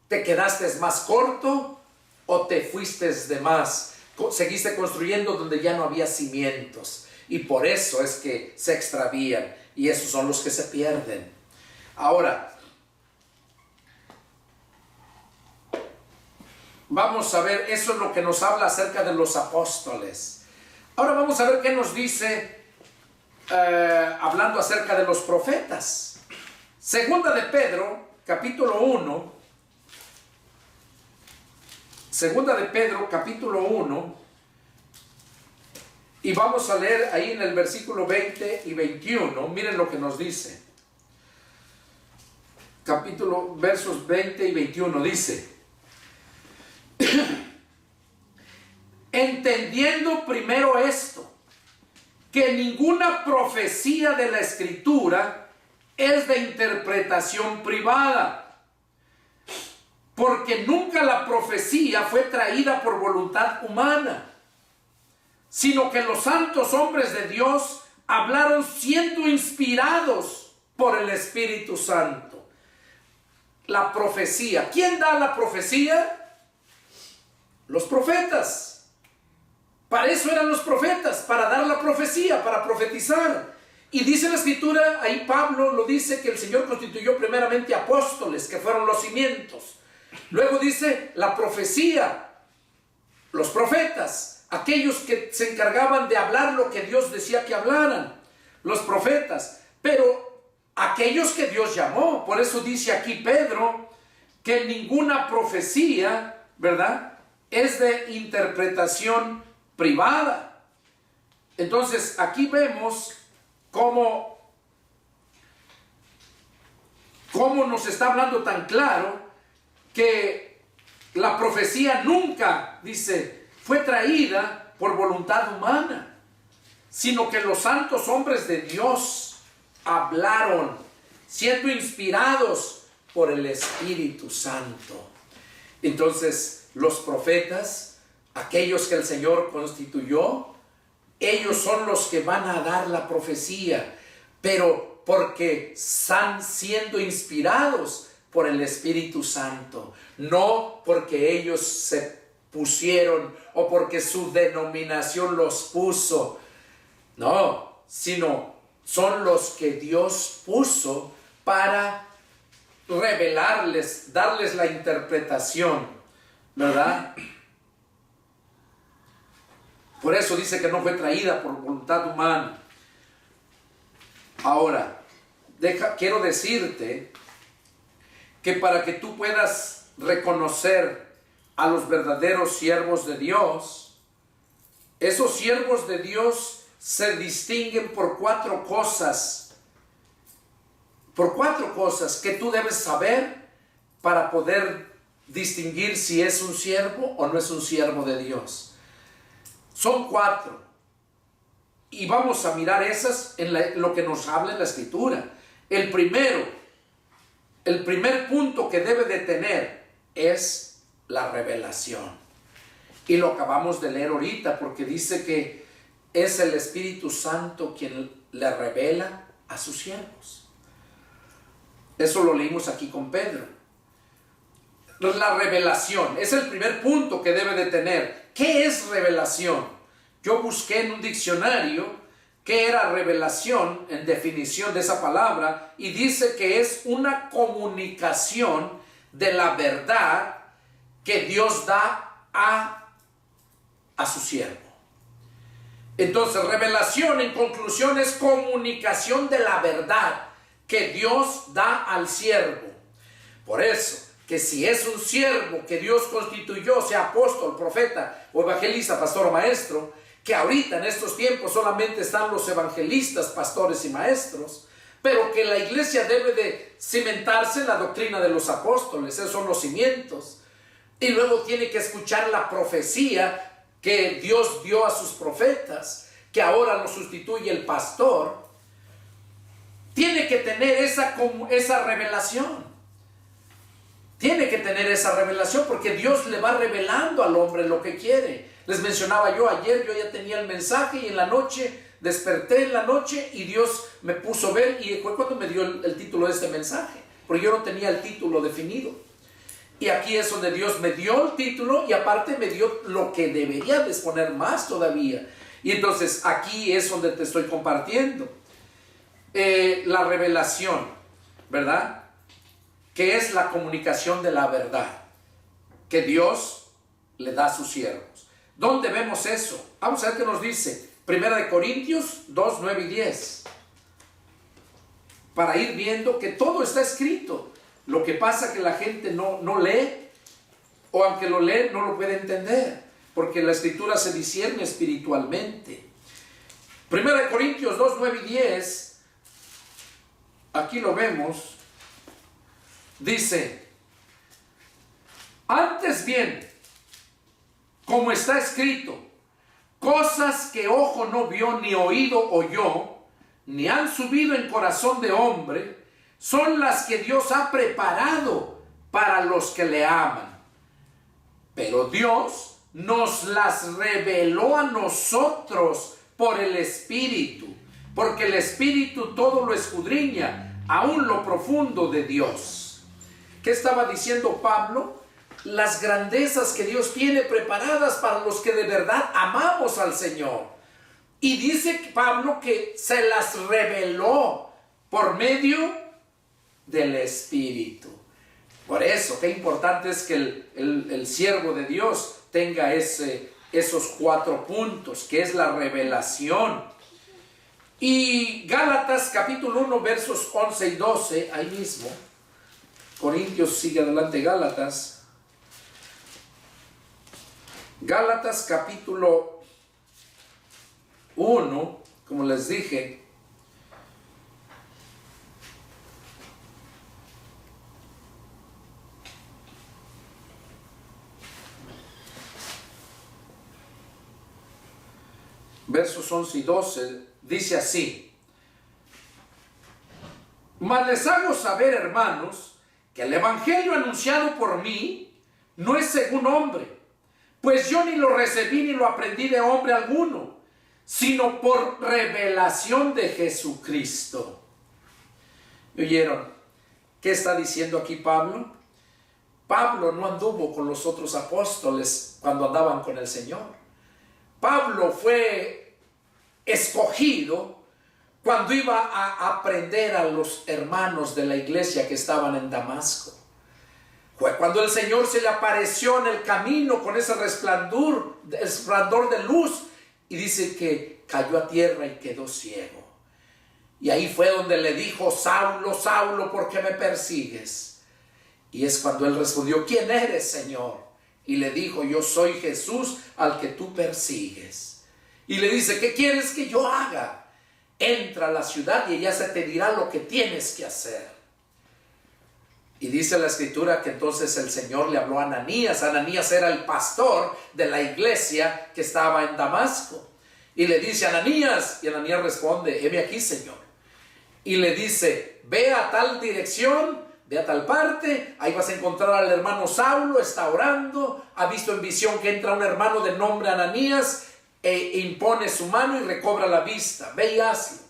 te quedaste más corto o te fuiste de más. Seguiste construyendo donde ya no había cimientos. Y por eso es que se extravían. Y esos son los que se pierden. Ahora, vamos a ver, eso es lo que nos habla acerca de los apóstoles. Ahora vamos a ver qué nos dice hablando acerca de los profetas. Segunda de Pedro, capítulo 1. Segunda de Pedro, capítulo 1. Y vamos a leer ahí en el versículo 20 y 21. Miren lo que nos dice. Versos 20 y 21 dice: entendiendo primero esto, que ninguna profecía de la Escritura es de interpretación privada, porque nunca la profecía fue traída por voluntad humana, sino que los santos hombres de Dios hablaron siendo inspirados por el Espíritu Santo. La profecía. ¿Quién da la profecía? Los profetas. Para eso eran los profetas, para dar la profecía, para profetizar. Y dice la Escritura, ahí Pablo lo dice, que el Señor constituyó primeramente apóstoles, que fueron los cimientos. Luego dice la profecía, los profetas, aquellos que se encargaban de hablar lo que Dios decía que hablaran, los profetas. Pero aquellos que Dios llamó, por eso dice aquí Pedro, que ninguna profecía, ¿verdad?, es de interpretación privada. Entonces aquí vemos cómo nos está hablando tan claro que la profecía nunca, dice, fue traída por voluntad humana, sino que los santos hombres de Dios hablaron, siendo inspirados por el Espíritu Santo. Entonces, los profetas, aquellos que el Señor constituyó, ellos son los que van a dar la profecía, pero porque están siendo inspirados por el Espíritu Santo, no porque ellos se pusieron o porque su denominación los puso, no, sino son los que Dios puso para revelarles, darles la interpretación, ¿verdad? Por eso dice que no fue traída por voluntad humana. Ahora, quiero decirte que para que tú puedas reconocer a los verdaderos siervos de Dios, esos siervos de Dios se distinguen por cuatro cosas que tú debes saber para poder distinguir si es un siervo o no es un siervo de Dios. Son cuatro. Y vamos a mirar esas en lo que nos habla en la Escritura. El primer punto que debe de tener es la revelación. Y lo acabamos de leer ahorita porque dice que es el Espíritu Santo quien le revela a sus siervos. Eso lo leímos aquí con Pedro. La revelación es el primer punto que debe de tener. ¿Qué es revelación? Yo busqué en un diccionario qué era revelación en definición de esa palabra y dice que es una comunicación de la verdad que Dios da a su siervo. Entonces, revelación en conclusión es comunicación de la verdad que Dios da al siervo. Por eso, que si es un siervo que Dios constituyó, sea apóstol, profeta o evangelista, pastor o maestro, que ahorita en estos tiempos solamente están los evangelistas, pastores y maestros, pero que la iglesia debe de cimentarse en la doctrina de los apóstoles, esos son los cimientos, y luego tiene que escuchar la profecía que Dios dio a sus profetas, que ahora lo sustituye el pastor. Tiene que tener esa revelación. Tiene que tener esa revelación porque Dios le va revelando al hombre lo que quiere. Les mencionaba yo ayer, yo ya tenía el mensaje y en la noche, desperté en la noche y Dios me puso a ver y fue cuando me dio el título de este mensaje, porque yo no tenía el título definido. Y aquí es donde Dios me dio el título y aparte me dio lo que debería de exponer más todavía. Y entonces aquí es donde te estoy compartiendo la revelación, ¿verdad? Que es la comunicación de la verdad que Dios le da a sus siervos. ¿Dónde vemos eso? Vamos a ver qué nos dice. 1 Corintios 2, 9 y 10. para ir viendo que todo está escrito. Lo que pasa es que la gente no lee, o aunque lo lee no lo puede entender, porque la escritura se discierne espiritualmente. 1 Corintios 2, 9 y 10, aquí lo vemos, dice: antes bien, como está escrito, cosas que ojo no vio ni oído oyó, ni han subido en corazón de hombre, son las que Dios ha preparado para los que le aman. Pero Dios nos las reveló a nosotros por el Espíritu, porque el Espíritu todo lo escudriña, aún lo profundo de Dios. ¿Qué estaba diciendo Pablo? Las grandezas que Dios tiene preparadas para los que de verdad amamos al Señor. Y dice Pablo que se las reveló por medio del Espíritu. Por eso, qué importante es que el siervo de Dios tenga esos 4 puntos, que es la revelación. Y Gálatas capítulo 1, versos 11 y 12, ahí mismo. Corintios sigue adelante, Gálatas. Gálatas capítulo 1, como les dije, versos 11 y 12, dice así: mas les hago saber, hermanos, que el evangelio anunciado por mí no es según hombre, pues yo ni lo recibí ni lo aprendí de hombre alguno, sino por revelación de Jesucristo. ¿Oyeron qué está diciendo aquí Pablo? Pablo no anduvo con los otros apóstoles cuando andaban con el Señor. Pablo fue escogido cuando iba a aprender a los hermanos de la iglesia que estaban en Damasco. Fue cuando el Señor se le apareció en el camino con ese resplandor de luz, y dice que cayó a tierra y quedó ciego. Y ahí fue donde le dijo: Saulo, Saulo, ¿por qué me persigues? Y es cuando él respondió: ¿quién eres, Señor? Y le dijo: yo soy Jesús al que tú persigues. Y le dice: ¿qué quieres que yo haga? Entra a la ciudad y ella se te dirá lo que tienes que hacer. Y dice la escritura que entonces el Señor le habló a Ananías. Ananías era el pastor de la iglesia que estaba en Damasco. Y le dice: Ananías. Y Ananías responde: heme aquí, Señor. Y le dice: ve a tal dirección, ve a tal parte, ahí vas a encontrar al hermano Saulo, está orando, ha visto en visión que entra un hermano de nombre Ananías, e impone su mano y recobra la vista, ve y hazlo.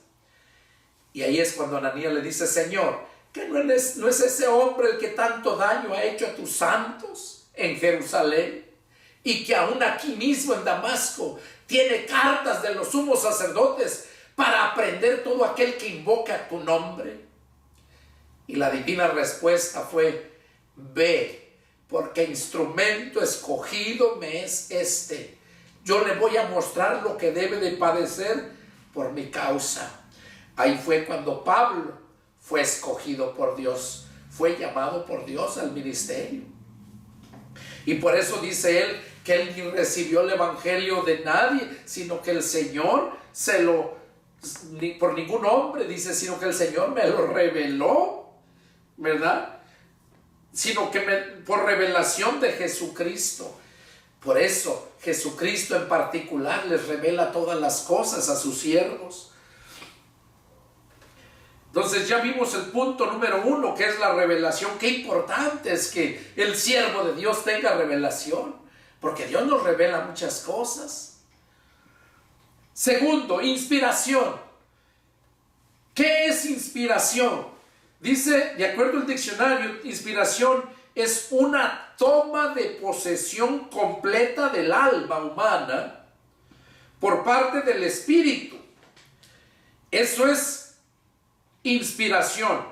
Y ahí es cuando Ananías le dice: Señor, ¿que no es ese hombre el que tanto daño ha hecho a tus santos en Jerusalén? Y que aún aquí mismo en Damasco tiene cartas de los sumos sacerdotes para aprender todo aquel que invoca tu nombre. Y la divina respuesta fue: ve, porque instrumento escogido me es este. Yo le voy a mostrar lo que debe de padecer por mi causa. Ahí fue cuando Pablo fue escogido por Dios, fue llamado por Dios al ministerio. Y por eso dice él que él ni recibió el evangelio de nadie, sino que el Señor ni por ningún hombre, dice, sino que el Señor me lo reveló, ¿verdad? Sino que por revelación de Jesucristo. Por eso Jesucristo en particular les revela todas las cosas a sus siervos. Entonces ya vimos el punto número 1, que es la revelación. Qué importante es que el siervo de Dios tenga revelación, porque Dios nos revela muchas cosas. Segundo, inspiración. ¿Qué es inspiración? Dice, de acuerdo al diccionario, inspiración es una toma de posesión completa del alma humana por parte del Espíritu. Eso es inspiración,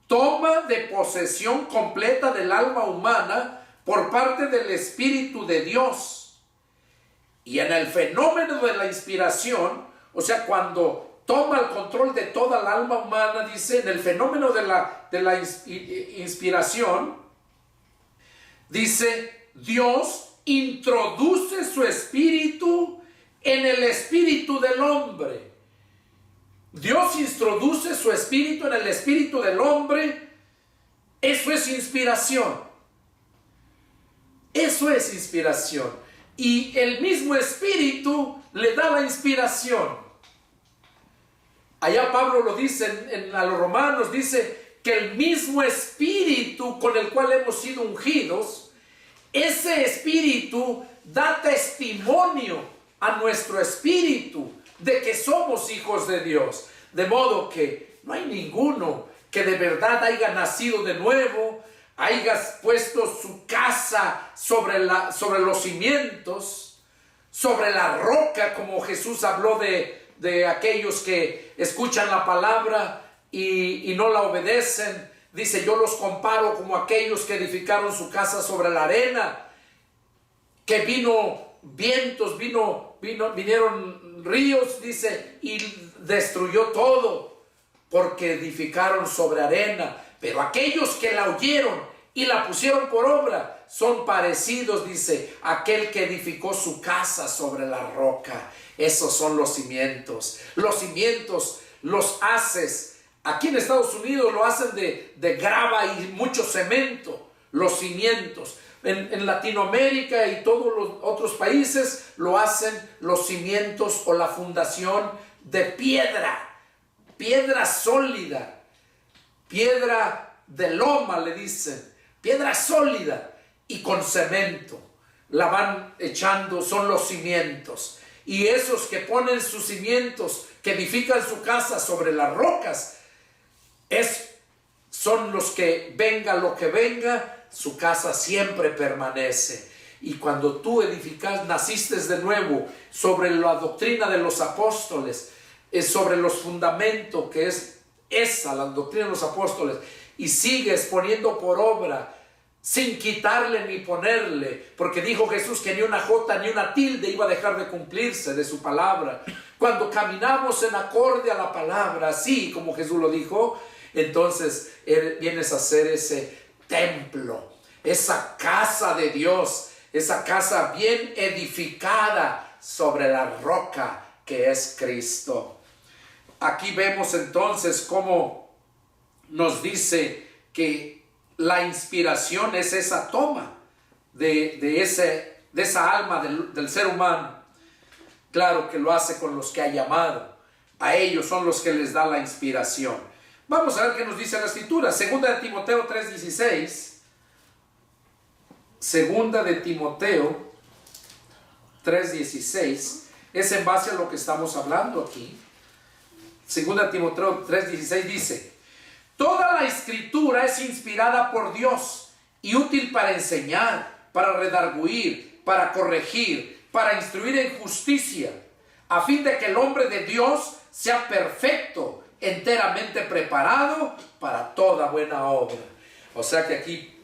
toma de posesión completa del alma humana por parte del Espíritu de Dios. Y en el fenómeno de la inspiración, o sea, cuando toma el control de toda el alma humana, dice, en el fenómeno de la inspiración, dice, Dios introduce su espíritu en el espíritu del hombre. Dios introduce su espíritu en el espíritu del hombre. Eso es inspiración. Eso es inspiración. Y el mismo espíritu le da la inspiración. Allá Pablo lo dice a los romanos, dice que el mismo espíritu con el cual hemos sido ungidos, ese espíritu da testimonio a nuestro espíritu de que somos hijos de Dios. De modo que no hay ninguno que de verdad haya nacido de nuevo, haya puesto su casa sobre los cimientos, sobre la roca, como Jesús habló de aquellos que escuchan la palabra y no la obedecen. Dice, yo los comparo como aquellos que edificaron su casa sobre la arena, que vino vientos, vinieron ríos, dice, y destruyó todo, porque edificaron sobre arena. Pero aquellos que la oyeron y la pusieron por obra son parecidos, dice, a aquel que edificó su casa sobre la roca. Esos son los cimientos. Los cimientos los haces. Aquí en Estados Unidos lo hacen de grava y mucho cemento. Los cimientos. En Latinoamérica y todos los otros países lo hacen los cimientos o la fundación de piedra. Piedra sólida. Piedra de loma le dicen. Piedra sólida y con cemento. La van echando, son los cimientos. Y esos que ponen sus cimientos, que edifican su casa sobre las rocas, son los que venga lo que venga, su casa siempre permanece. Y cuando tú naciste de nuevo sobre la doctrina de los apóstoles, sobre los fundamentos que es la doctrina de los apóstoles, y sigues poniendo por obra, sin quitarle ni ponerle, porque dijo Jesús que ni una jota ni una tilde iba a dejar de cumplirse de su palabra. Cuando caminamos en acorde a la palabra, así como Jesús lo dijo, entonces vienes a ser ese templo, esa casa de Dios, esa casa bien edificada sobre la roca que es Cristo. Aquí vemos entonces cómo nos dice que la inspiración es esa toma de esa alma del ser humano. Claro que lo hace con los que ha llamado. A ellos son los que les da la inspiración. Vamos a ver qué nos dice la Escritura. Segunda de Timoteo 3:16. Segunda de Timoteo 3:16. Es en base a lo que estamos hablando aquí. Segunda de Timoteo 3:16 dice: toda la Escritura es inspirada por Dios y útil para enseñar, para redarguir, para corregir, para instruir en justicia, a fin de que el hombre de Dios sea perfecto, enteramente preparado para toda buena obra. O sea que aquí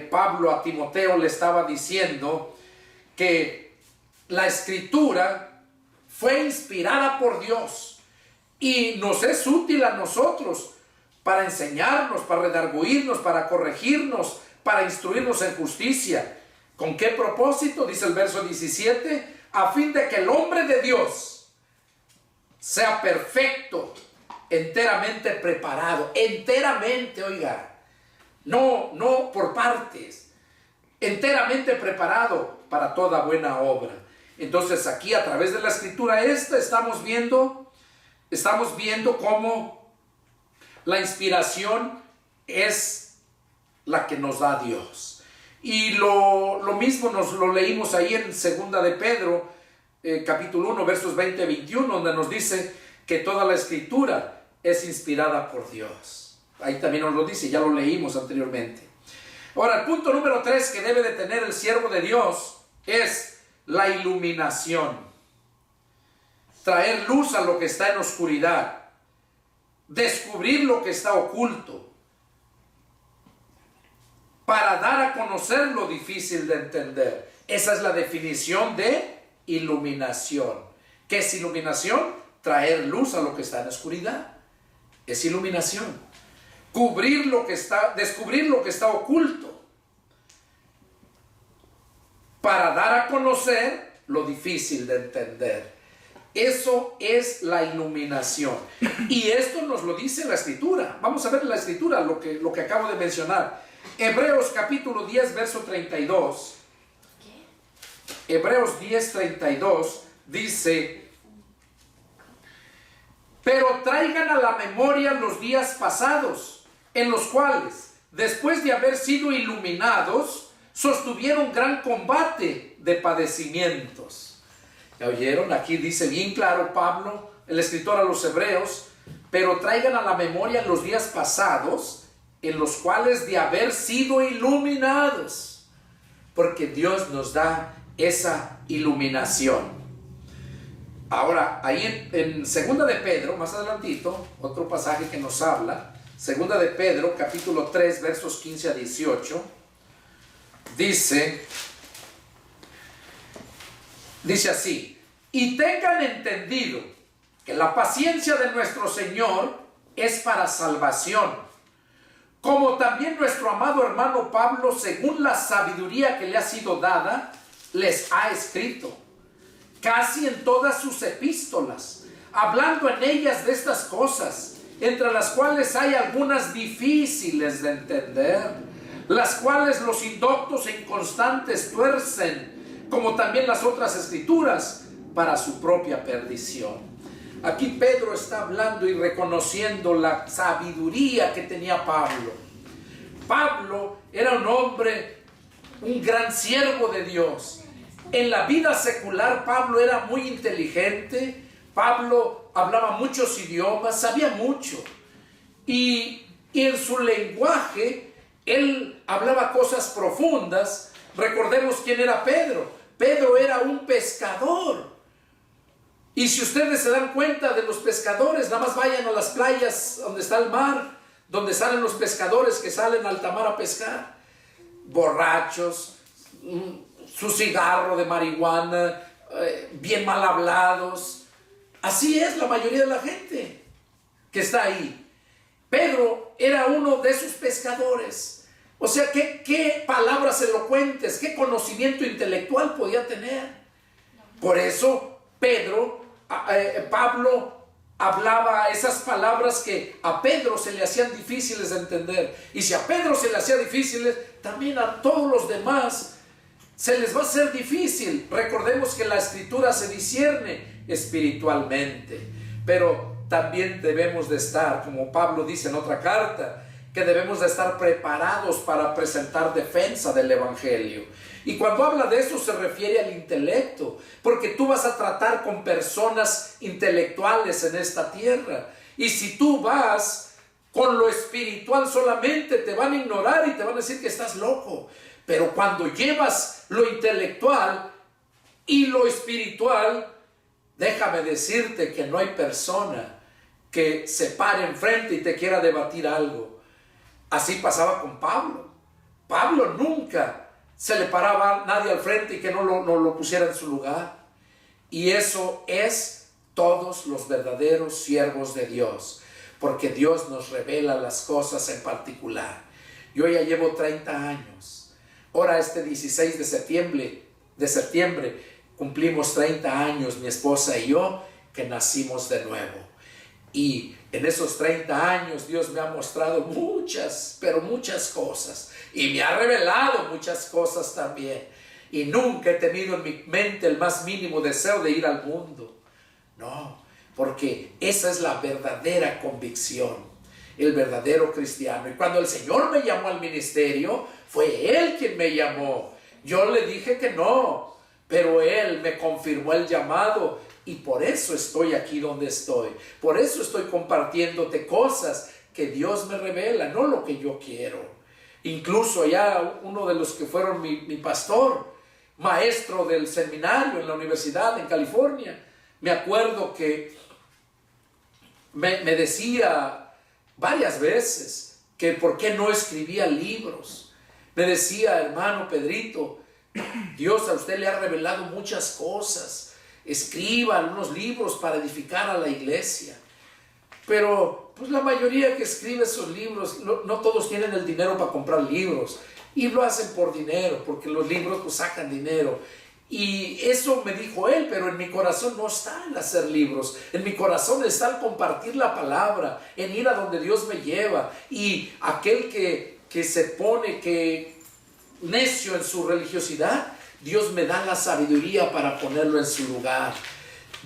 Pablo a Timoteo le estaba diciendo que la Escritura fue inspirada por Dios y nos es útil a nosotros para enseñarnos, para redarguirnos, para corregirnos, para instruirnos en justicia. ¿Con qué propósito? Dice el verso 17, a fin de que el hombre de Dios sea perfecto, enteramente preparado, enteramente, oiga, no por partes, enteramente preparado para toda buena obra. Entonces aquí a través de la Escritura estamos viendo cómo la inspiración es la que nos da Dios. Y lo mismo nos lo leímos ahí en segunda de Pedro, capítulo 1, versos 20 y 21, donde nos dice que toda la Escritura es inspirada por Dios. Ahí también nos lo dice, ya lo leímos anteriormente. Ahora, el punto número 3 que debe de tener el siervo de Dios es la iluminación. Traer luz a lo que está en oscuridad. Descubrir lo que está oculto, para dar a conocer lo difícil de entender. Esa es la definición de iluminación. ¿Qué es iluminación? traer luz a lo que está en la oscuridad. Es iluminación. Descubrir lo que está oculto, para dar a conocer lo difícil de entender. Eso es la iluminación. Y esto nos lo dice la Escritura. Vamos a ver en la Escritura lo que acabo de mencionar. Hebreos capítulo 10, verso 32. Hebreos 10, 32 dice: pero traigan a la memoria los días pasados, en los cuales, después de haber sido iluminados, sostuvieron gran combate de padecimientos. ¿Ya oyeron? Aquí dice bien claro Pablo, el escritor a los hebreos: pero traigan a la memoria los días pasados, en los cuales de haber sido iluminados. Porque Dios nos da esa iluminación. Ahora, ahí en segunda de Pedro, más adelantito, otro pasaje que nos habla, segunda de Pedro, capítulo 3, versos 15 a 18, dice así: y tengan entendido que la paciencia de nuestro Señor es para salvación, como también nuestro amado hermano Pablo, según la sabiduría que le ha sido dada, les ha escrito, casi en todas sus epístolas, hablando en ellas de estas cosas, entre las cuales hay algunas difíciles de entender, las cuales los indoctos e inconstantes tuercen, como también las otras escrituras, para su propia perdición. Aquí Pedro está hablando y reconociendo la sabiduría que tenía Pablo. Pablo era un hombre, un gran siervo de Dios. En la vida secular Pablo era muy inteligente. Pablo hablaba muchos idiomas, sabía mucho. Y en su lenguaje él hablaba cosas profundas. Recordemos quién era Pedro. Pedro era un pescador. Y si ustedes se dan cuenta de los pescadores, nada más vayan a las playas donde está el mar, donde salen los pescadores que salen a alta mar a pescar. Borrachos, su cigarro de marihuana, bien mal hablados. Así es la mayoría de la gente que está ahí. Pedro era uno de esos pescadores. O sea, ¿qué palabras elocuentes, qué conocimiento intelectual podía tener? Por eso Pablo hablaba esas palabras que a Pedro se le hacían difíciles de entender. Y si a Pedro se le hacía difíciles, también a todos los demás se les va a hacer difícil. Recordemos que la escritura se discierne espiritualmente, pero también debemos de estar, como Pablo dice en otra carta, que debemos de estar preparados para presentar defensa del evangelio. Y cuando habla de eso se refiere al intelecto, porque tú vas a tratar con personas intelectuales en esta tierra, y si tú vas con lo espiritual solamente, te van a ignorar y te van a decir que estás loco. Pero cuando llevas lo intelectual y lo espiritual, déjame decirte que no hay persona que se pare enfrente y te quiera debatir algo. Así pasaba con Pablo. Pablo nunca se le paraba a nadie al frente y que no lo pusiera en su lugar. Y eso es todos los verdaderos siervos de Dios, porque Dios nos revela las cosas en particular. Yo ya llevo 30 años. Ahora este 16 de septiembre cumplimos 30 años, mi esposa y yo, que nacimos de nuevo. Y en esos 30 años Dios me ha mostrado muchas, pero muchas cosas. Y me ha revelado muchas cosas también. Y nunca he tenido en mi mente el más mínimo deseo de ir al mundo. No, porque esa es la verdadera convicción, el verdadero cristiano. Y cuando el Señor me llamó al ministerio, fue Él quien me llamó. Yo le dije que no, pero Él me confirmó el llamado. Y por eso estoy aquí donde estoy. Por eso estoy compartiéndote cosas que Dios me revela, no lo que yo quiero. Incluso ya uno de los que fueron mi pastor, maestro del seminario en la universidad en California, me acuerdo que me decía varias veces que por qué no escribía libros. Me decía: hermano Pedrito, Dios a usted le ha revelado muchas cosas. escriban unos libros para edificar a la iglesia. Pero pues la mayoría que escribe esos libros, no todos tienen el dinero para comprar libros. Y lo hacen por dinero, porque los libros pues sacan dinero. Y eso me dijo él, pero en mi corazón no está el hacer libros. En mi corazón está el compartir la palabra, en ir a donde Dios me lleva. Y aquel que se pone necio en su religiosidad, Dios me da la sabiduría para ponerlo en su lugar.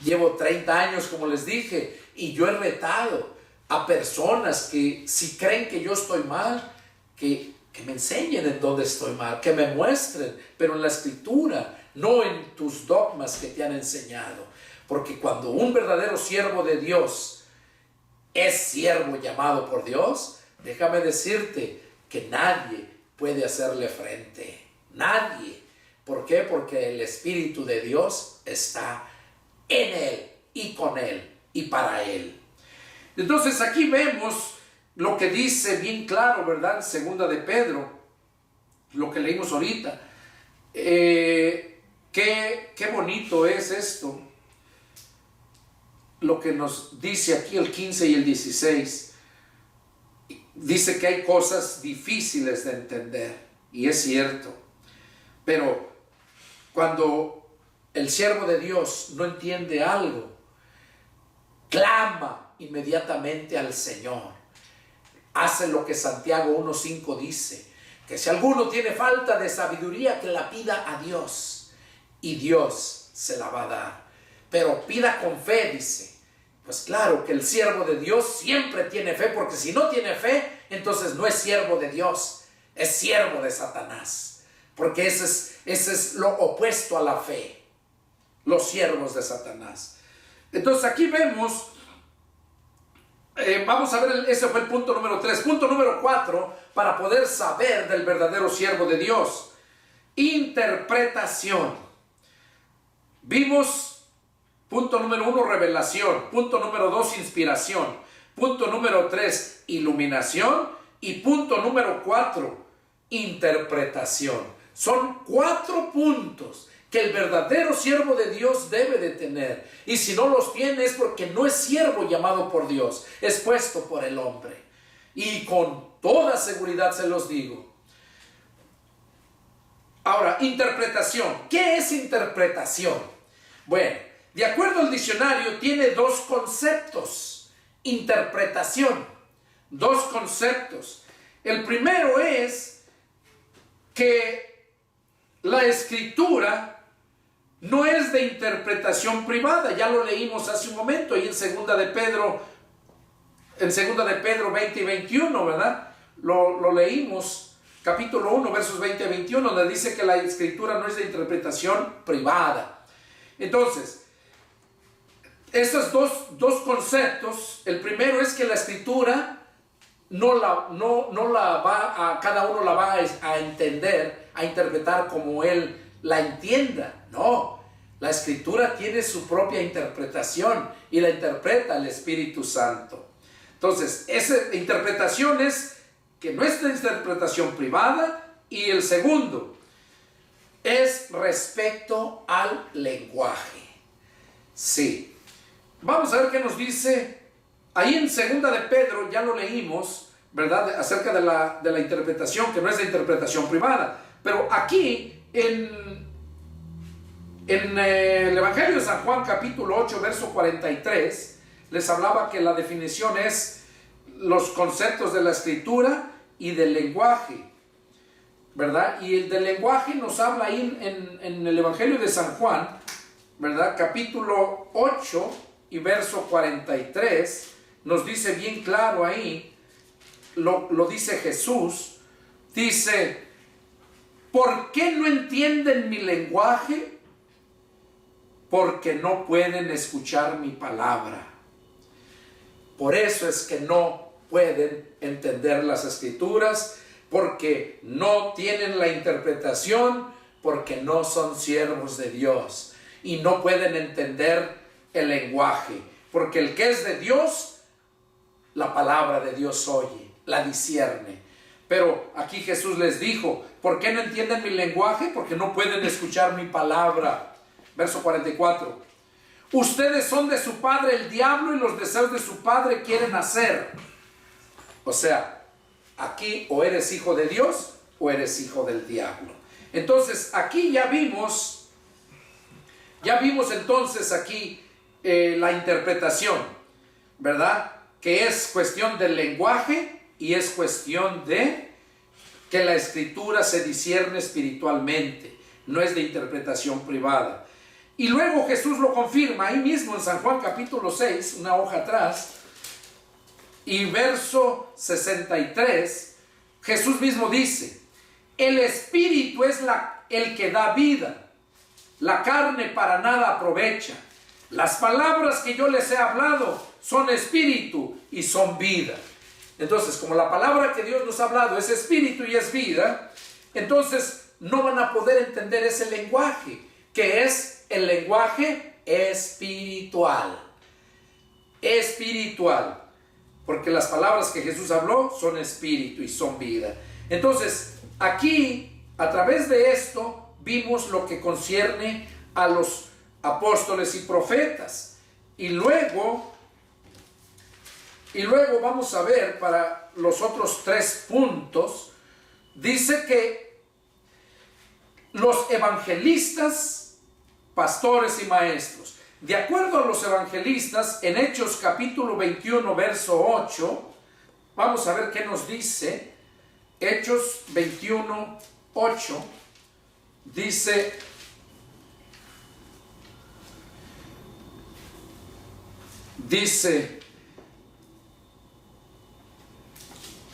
Llevo 30 años, como les dije, y yo he retado a personas que si creen que yo estoy mal, que me enseñen en dónde estoy mal, que me muestren, pero en la escritura, no en tus dogmas que te han enseñado. Porque cuando un verdadero siervo de Dios es siervo llamado por Dios, déjame decirte que nadie puede hacerle frente. Nadie. ¿Por qué? Porque el Espíritu de Dios está en él y con él y para él. Entonces aquí vemos lo que dice bien claro, ¿verdad? Segunda de Pedro, lo que leímos ahorita. Qué bonito es esto, lo que nos dice aquí el 15 y el 16. Dice que hay cosas difíciles de entender, y es cierto, pero cuando el siervo de Dios no entiende algo, clama inmediatamente al Señor. Hace lo que Santiago 1:5 dice, que si alguno tiene falta de sabiduría, que la pida a Dios, y Dios se la va a dar. Pero pida con fe, dice. Pues claro que el siervo de Dios siempre tiene fe, porque si no tiene fe, entonces no es siervo de Dios, es siervo de Satanás. Porque ese es lo opuesto a la fe, los siervos de Satanás. Entonces aquí vemos, vamos a ver, ese fue el punto número 3. Punto número 4, para poder saber del verdadero siervo de Dios. Interpretación. Vimos, punto número 1, revelación. Punto número 2, inspiración. Punto número 3, iluminación. Y punto número 4, interpretación. Son 4 puntos que el verdadero siervo de Dios debe de tener. Y si no los tiene es porque no es siervo llamado por Dios, es puesto por el hombre. Y con toda seguridad se los digo. Ahora, interpretación. ¿Qué es interpretación? Bueno, de acuerdo al diccionario, tiene 2 conceptos. Interpretación. 2 conceptos. El primero es que la escritura no es de interpretación privada. Ya lo leímos hace un momento ahí en segunda de Pedro 20 y 21, ¿verdad? Lo leímos, capítulo 1, versos 20 y 21, donde dice que la escritura no es de interpretación privada. Entonces, estos dos conceptos, el primero es que la escritura cada uno la va a entender, a interpretar como él la entienda. No, la escritura tiene su propia interpretación y la interpreta el Espíritu Santo. Entonces, esa interpretación es que no es de interpretación privada. Y el segundo es respecto al lenguaje. Sí, vamos a ver qué nos dice ahí en segunda de Pedro. Ya lo leímos, ¿verdad? Acerca de la interpretación, que no es de interpretación privada. Pero aquí en el Evangelio de San Juan, capítulo 8, verso 43, les hablaba que la definición es los conceptos de la escritura y del lenguaje, ¿verdad? Y el del lenguaje nos habla ahí en el Evangelio de San Juan, ¿verdad? Capítulo 8 y verso 43, nos dice bien claro ahí, lo dice Jesús, dice: ¿por qué no entienden mi lenguaje? Porque no pueden escuchar mi palabra. Por eso es que no pueden entender las escrituras, porque no tienen la interpretación, porque no son siervos de Dios y no pueden entender el lenguaje, porque el que es de Dios, la palabra de Dios oye, la discierne. Pero aquí Jesús les dijo: ¿por qué no entienden mi lenguaje? Porque no pueden escuchar mi palabra. Verso 44. Ustedes son de su padre el diablo y los deseos de su padre quieren hacer. O sea, aquí o eres hijo de Dios o eres hijo del diablo. Entonces, aquí ya vimos entonces aquí la interpretación, ¿verdad? Que es cuestión del lenguaje y es cuestión de que la escritura se discierne espiritualmente, no es de interpretación privada. Y luego Jesús lo confirma ahí mismo en San Juan capítulo 6, una hoja atrás, y verso 63, Jesús mismo dice: el espíritu es el que da vida, la carne para nada aprovecha. Las palabras que yo les he hablado son espíritu y son vida. Entonces, como la palabra que Dios nos ha hablado es espíritu y es vida, entonces no van a poder entender ese lenguaje, que es el lenguaje espiritual. Espiritual. Porque las palabras que Jesús habló son espíritu y son vida. Entonces, aquí, a través de esto, vimos lo que concierne a los apóstoles y profetas. Y luego vamos a ver para los otros 3 puntos. Dice que los evangelistas, pastores y maestros. De acuerdo a los evangelistas, en Hechos capítulo 21, verso 8, vamos a ver qué nos dice. Hechos 21, 8, dice: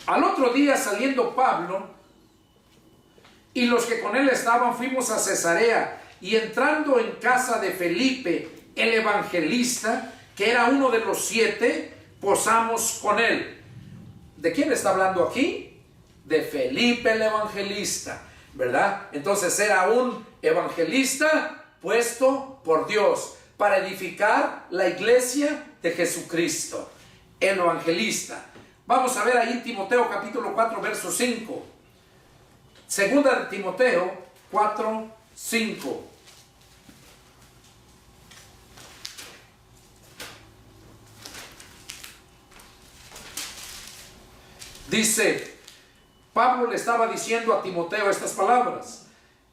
al otro día, saliendo Pablo y los que con él estaban, fuimos a Cesarea, y entrando en casa de Felipe el evangelista, que era uno de los 7, posamos con él. ¿De quién está hablando aquí? De Felipe el evangelista, ¿verdad? Entonces era un evangelista puesto por Dios para edificar la iglesia de Jesucristo, el evangelista. Vamos a ver ahí Timoteo capítulo 4, verso 5. Segunda de Timoteo 4, 5. Dice, Pablo le estaba diciendo a Timoteo estas palabras: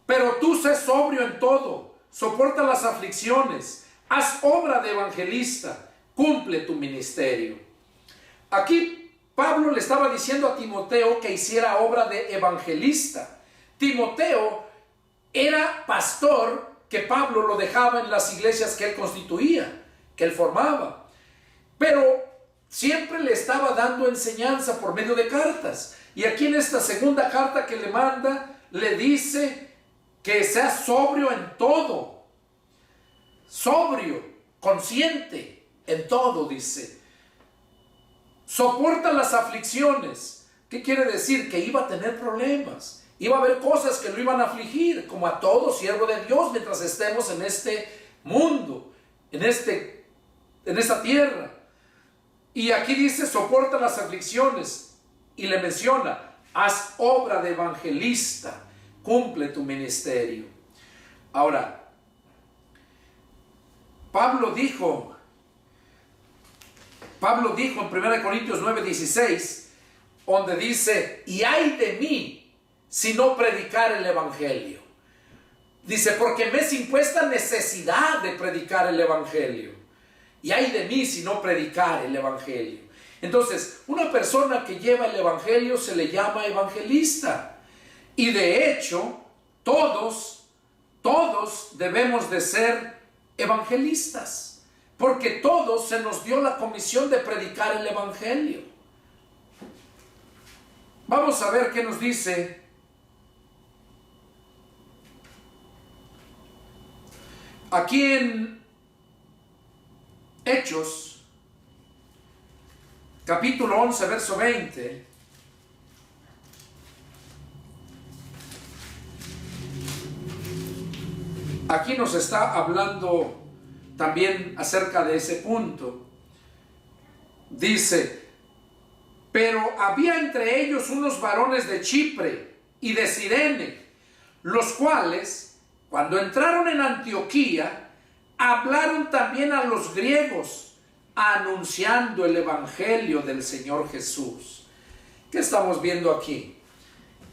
pero tú sé sobrio en todo, soporta las aflicciones, haz obra de evangelista, cumple tu ministerio. Aquí Pablo le estaba diciendo a Timoteo que hiciera obra de evangelista. Timoteo era pastor, que Pablo lo dejaba en las iglesias que él constituía, que él formaba, pero siempre le estaba dando enseñanza por medio de cartas. Y aquí en esta segunda carta que le manda, le dice que sea sobrio en todo. Sobrio, consciente en todo, dice. Soporta las aflicciones. ¿Qué quiere decir? Que iba a tener problemas. Iba a haber cosas que lo iban a afligir, como a todo siervo de Dios mientras estemos en este mundo, en esta tierra. Y aquí dice, soporta las aflicciones, y le menciona, haz obra de evangelista, cumple tu ministerio. Ahora, Pablo dijo en 1 Corintios 9:16, donde dice, y ay de mí si no predicar el evangelio. Dice, porque me es impuesta necesidad de predicar el evangelio. Y ay de mí si no predicar el evangelio. Entonces, una persona que lleva el evangelio se le llama evangelista. Y de hecho, todos debemos de ser evangelistas. Porque todos se nos dio la comisión de predicar el evangelio. Vamos a ver qué nos dice aquí en Hechos, capítulo 11, verso 20. Aquí nos está hablando también acerca de ese punto. Dice, pero había entre ellos unos varones de Chipre y de Cirene, los cuales, cuando entraron en Antioquía, hablaron también a los griegos, anunciando el evangelio del Señor Jesús. ¿Qué estamos viendo aquí?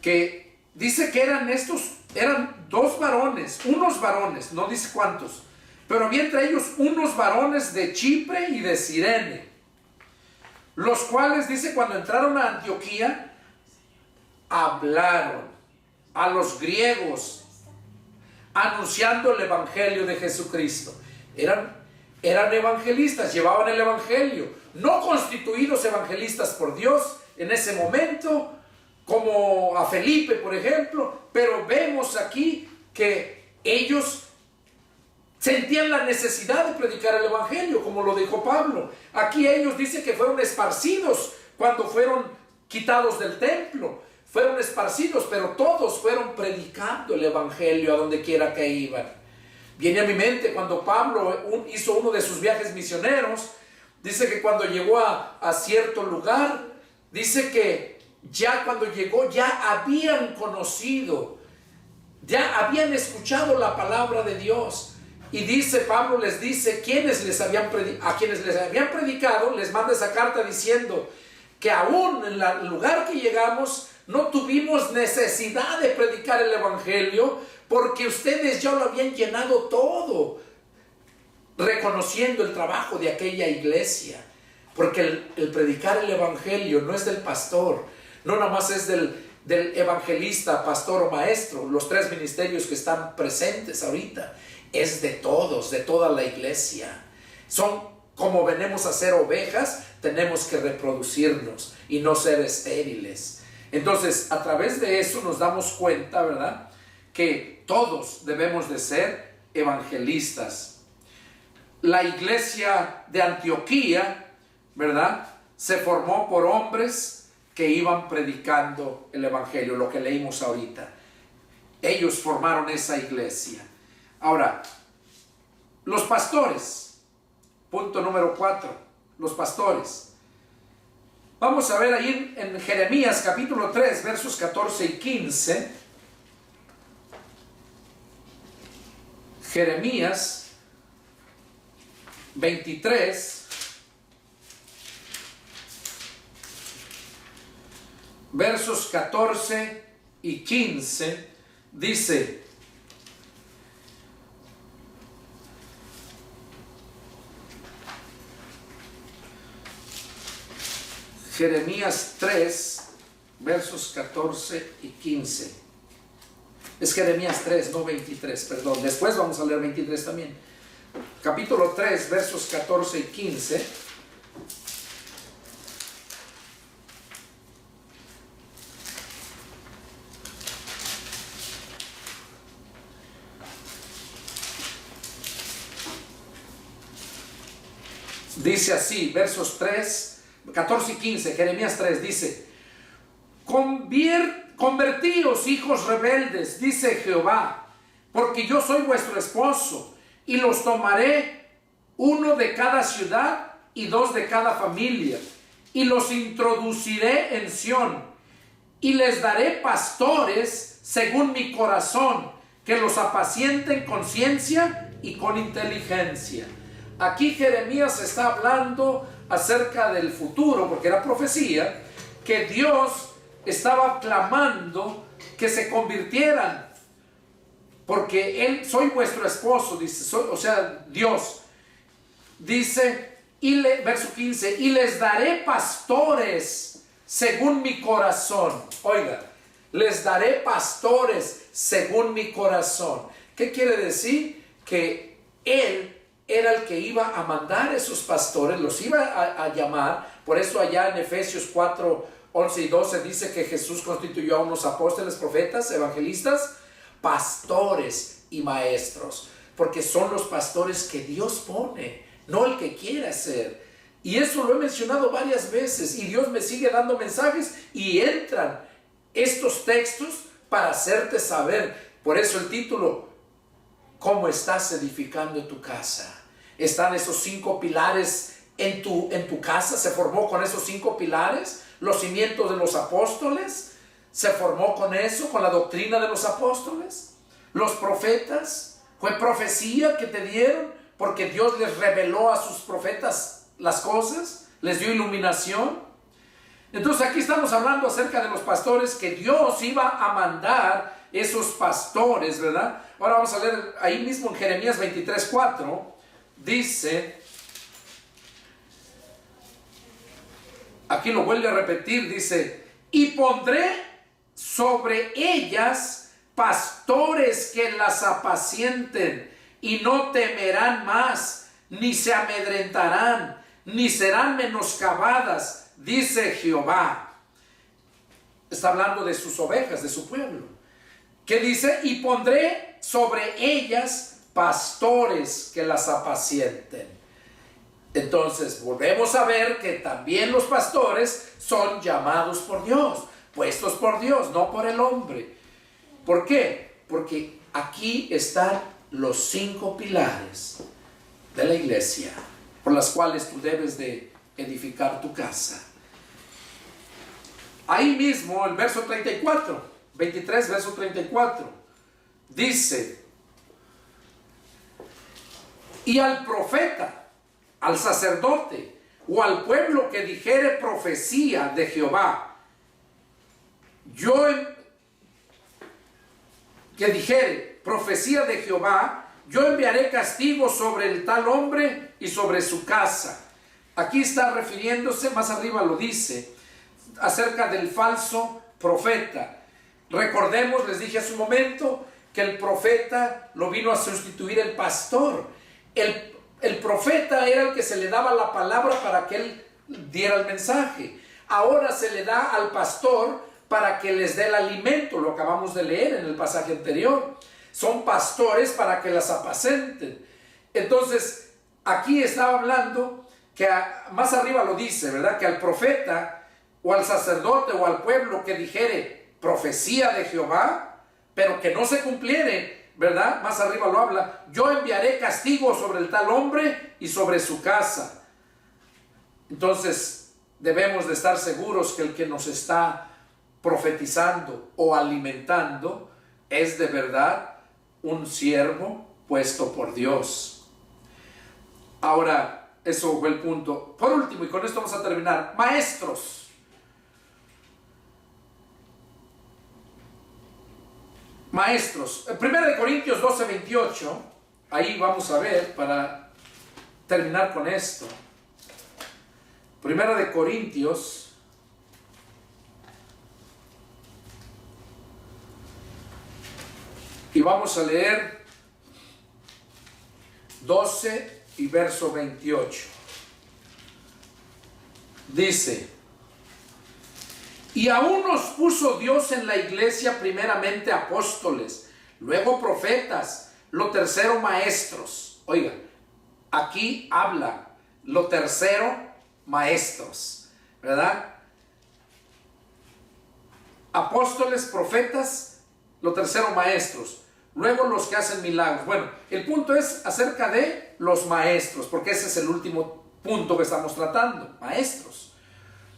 Que dice que eran dos varones, unos varones, no dice cuántos, pero había entre ellos unos varones de Chipre y de Cirene, los cuales, dice, cuando entraron a Antioquía, hablaron a los griegos, anunciando el evangelio de Jesucristo. Eran evangelistas, llevaban el evangelio, no constituidos evangelistas por Dios en ese momento, como a Felipe, por ejemplo, pero vemos aquí que ellos sentían la necesidad de predicar el evangelio, como lo dijo Pablo. Aquí ellos dicen que fueron esparcidos cuando fueron quitados del templo. Fueron esparcidos, pero todos fueron predicando el evangelio a donde quiera que iban. Viene a mi mente cuando Pablo hizo uno de sus viajes misioneros. Dice que cuando llegó a cierto lugar, dice que ya cuando llegó ya habían conocido, ya habían escuchado la palabra de Dios. Y dice, Pablo les dice, a quienes les habían predicado, les manda esa carta diciendo que aún en el lugar que llegamos no tuvimos necesidad de predicar el evangelio, porque ustedes ya lo habían llenado todo, reconociendo el trabajo de aquella iglesia. Porque el predicar el evangelio no es del pastor, no nada más es del evangelista, pastor o maestro, los tres ministerios que están presentes ahorita. Es de todos, de toda la iglesia. Son como venimos a ser ovejas, tenemos que reproducirnos y no ser estériles. Entonces, a través de eso nos damos cuenta, ¿verdad?, que todos debemos de ser evangelistas. La iglesia de Antioquía, ¿verdad?, se formó por hombres que iban predicando el evangelio, lo que leímos ahorita. Ellos formaron esa iglesia. Ahora, los pastores, punto número 4, los pastores. Vamos a ver ahí en Jeremías capítulo 3, versos 14 y 15. Jeremías 23, versos 14 y 15, dice: Jeremías 3, versos 14 y 15. Es Jeremías 3, no 23, perdón. Después vamos a leer 23 también. Capítulo 3, versos 14 y 15. Dice así, versos 14 y 15, Jeremías 3, dice: Convertíos, hijos rebeldes, dice Jehová, porque yo soy vuestro esposo, y los tomaré, uno de cada ciudad y dos de cada familia, y los introduciré en Sión, y les daré pastores según mi corazón, que los apacienten con ciencia y con inteligencia. Aquí Jeremías está hablando acerca del futuro, porque era profecía, que Dios estaba clamando que se convirtieran, porque Él, soy vuestro esposo, dice, Dios, dice, verso 15, y les daré pastores según mi corazón. Oiga, les daré pastores según mi corazón. ¿Qué quiere decir? Que Él era el que iba a mandar esos pastores, los iba a llamar. Por eso allá en Efesios 4, 11 y 12 dice que Jesús constituyó a unos apóstoles, profetas, evangelistas, pastores y maestros, porque son los pastores que Dios pone, no el que quiera ser. Y eso lo he mencionado varias veces, y Dios me sigue dando mensajes, y entran estos textos para hacerte saber. Por eso el título: ¿cómo estás edificando tu casa? ¿Están esos 5 pilares en tu casa? ¿Se formó con esos 5 pilares? Los cimientos de los apóstoles, ¿se formó con eso, con la doctrina de los apóstoles? Los profetas, ¿fue profecía que te dieron porque Dios les reveló a sus profetas las cosas, les dio iluminación. Entonces aquí estamos hablando acerca de los pastores, que Dios iba a mandar esos pastores, ¿verdad? Ahora vamos a leer ahí mismo en Jeremías 23:4, dice, aquí lo vuelve a repetir, dice, y pondré sobre ellas pastores que las apacienten, y no temerán más, ni se amedrentarán, ni serán menoscabadas, dice Jehová. Está hablando de sus ovejas, de su pueblo. ¿Qué dice? Y pondré sobre ellas pastores que las apacienten. Entonces volvemos a ver que también los pastores son llamados por Dios, puestos por Dios, no por el hombre. ¿Por qué? Porque aquí están los 5 pilares de la iglesia por las cuales tú debes de edificar tu casa. Ahí mismo el verso 34, 23 verso 34, dice, y al profeta, al sacerdote o al pueblo que dijere profecía de Jehová, que dijere profecía de Jehová, yo enviaré castigo sobre el tal hombre y sobre su casa. Aquí está refiriéndose, más arriba lo dice, acerca del falso profeta. Recordemos, les dije hace un momento, que el profeta lo vino a sustituir el pastor. El profeta era el que se le daba la palabra para que él diera el mensaje. Ahora se le da al pastor para que les dé el alimento, lo acabamos de leer en el pasaje anterior. Son pastores para que las apacenten. Entonces, aquí estaba hablando que más arriba lo dice, ¿verdad? Que al profeta o al sacerdote o al pueblo que dijere profecía de Jehová, pero que no se cumpliere, ¿verdad? Más arriba lo habla, yo enviaré castigo sobre el tal hombre y sobre su casa. Entonces, debemos de estar seguros que el que nos está profetizando o alimentando es de verdad un siervo puesto por Dios. Ahora, eso fue el punto. Por último, y con esto vamos a terminar, maestros. Maestros. 1 Corintios 12:28, ahí vamos a ver para terminar con esto. 1 Corintios y vamos a leer 12 y verso 28. Dice, y aún nos puso Dios en la iglesia primeramente apóstoles, luego profetas, lo tercero maestros. Oigan, aquí habla lo tercero maestros, ¿verdad? Apóstoles, profetas, lo tercero maestros. Luego los que hacen milagros. Bueno, el punto es acerca de los maestros, porque ese es el último punto que estamos tratando, maestros.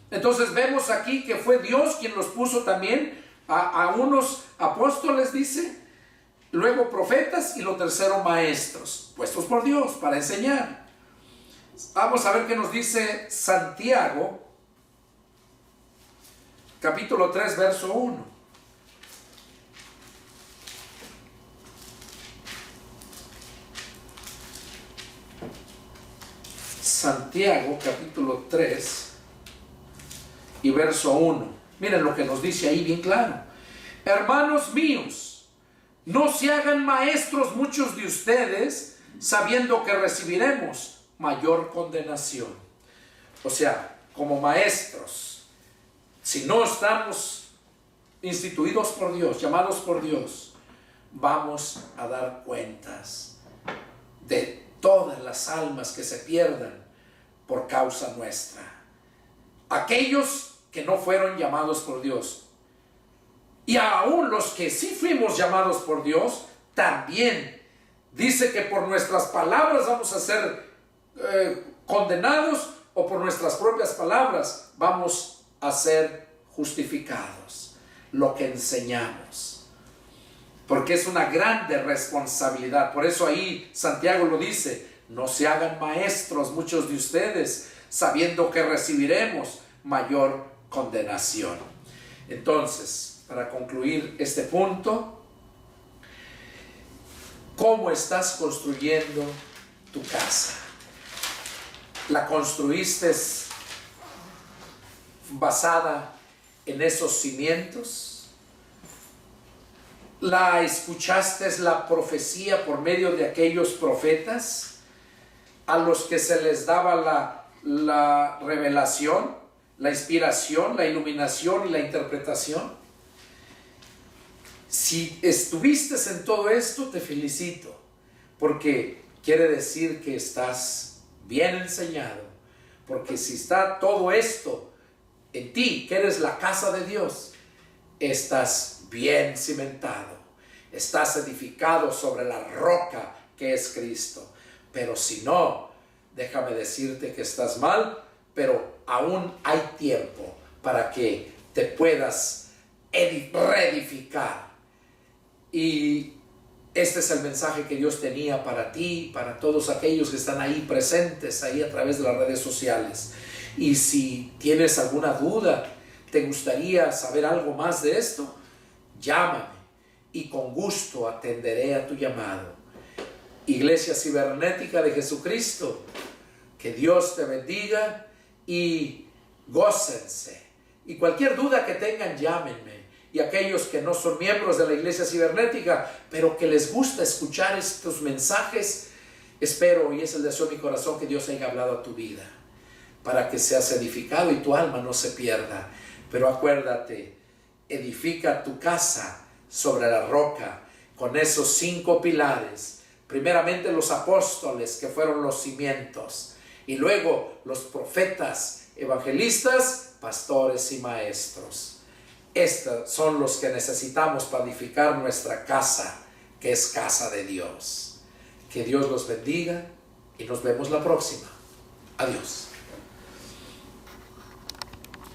Entonces vemos aquí que fue Dios quien los puso también a unos apóstoles, dice, luego profetas y lo tercero maestros, puestos por Dios para enseñar. Vamos a ver qué nos dice Santiago, capítulo 3, verso 1. Santiago capítulo 3 y verso 1. Miren lo que nos dice ahí bien claro. Hermanos míos, no se hagan maestros muchos de ustedes, sabiendo que recibiremos mayor condenación. O sea, como maestros, si no estamos instituidos por Dios, llamados por Dios, vamos a dar cuentas de todas las almas que se pierdan por causa nuestra. Aquellos que no fueron llamados por Dios, y aún los que sí fuimos llamados por Dios, también dice que por nuestras palabras vamos a ser condenados, o por nuestras propias palabras vamos a ser justificados. Lo que enseñamos, porque es una grande responsabilidad. Por eso ahí Santiago lo dice, no se hagan maestros muchos de ustedes, sabiendo que recibiremos mayor condenación. Entonces, para concluir este punto, ¿cómo estás construyendo tu casa? ¿La construiste basada en esos cimientos? ¿La escuchaste la profecía por medio de aquellos profetas a los que se les daba la revelación, la inspiración, la iluminación y la interpretación? Si estuviste en todo esto, te felicito, porque quiere decir que estás bien enseñado, porque si está todo esto en ti, que eres la casa de Dios, estás bien cimentado, estás edificado sobre la roca que es Cristo. Pero si no, déjame decirte que estás mal, pero aún hay tiempo para que te puedas reedificar. Y este es el mensaje que Dios tenía para ti, para todos aquellos que están ahí presentes, ahí a través de las redes sociales. Y si tienes alguna duda, te gustaría saber algo más de esto, llámame y con gusto atenderé a tu llamado. Iglesia Cibernética de Jesucristo, que Dios te bendiga y gócense. Y cualquier duda que tengan, llámenme. Y aquellos que no son miembros de la Iglesia Cibernética, pero que les gusta escuchar estos mensajes, espero, y es el deseo de mi corazón, que Dios haya hablado a tu vida, para que seas edificado y tu alma no se pierda. Pero acuérdate, edifica tu casa sobre la roca, con esos 5 pilares. Primeramente los apóstoles, que fueron los cimientos, y luego los profetas, evangelistas, pastores y maestros. Estos son los que necesitamos para edificar nuestra casa, que es casa de Dios. Que Dios los bendiga y nos vemos la próxima. Adiós.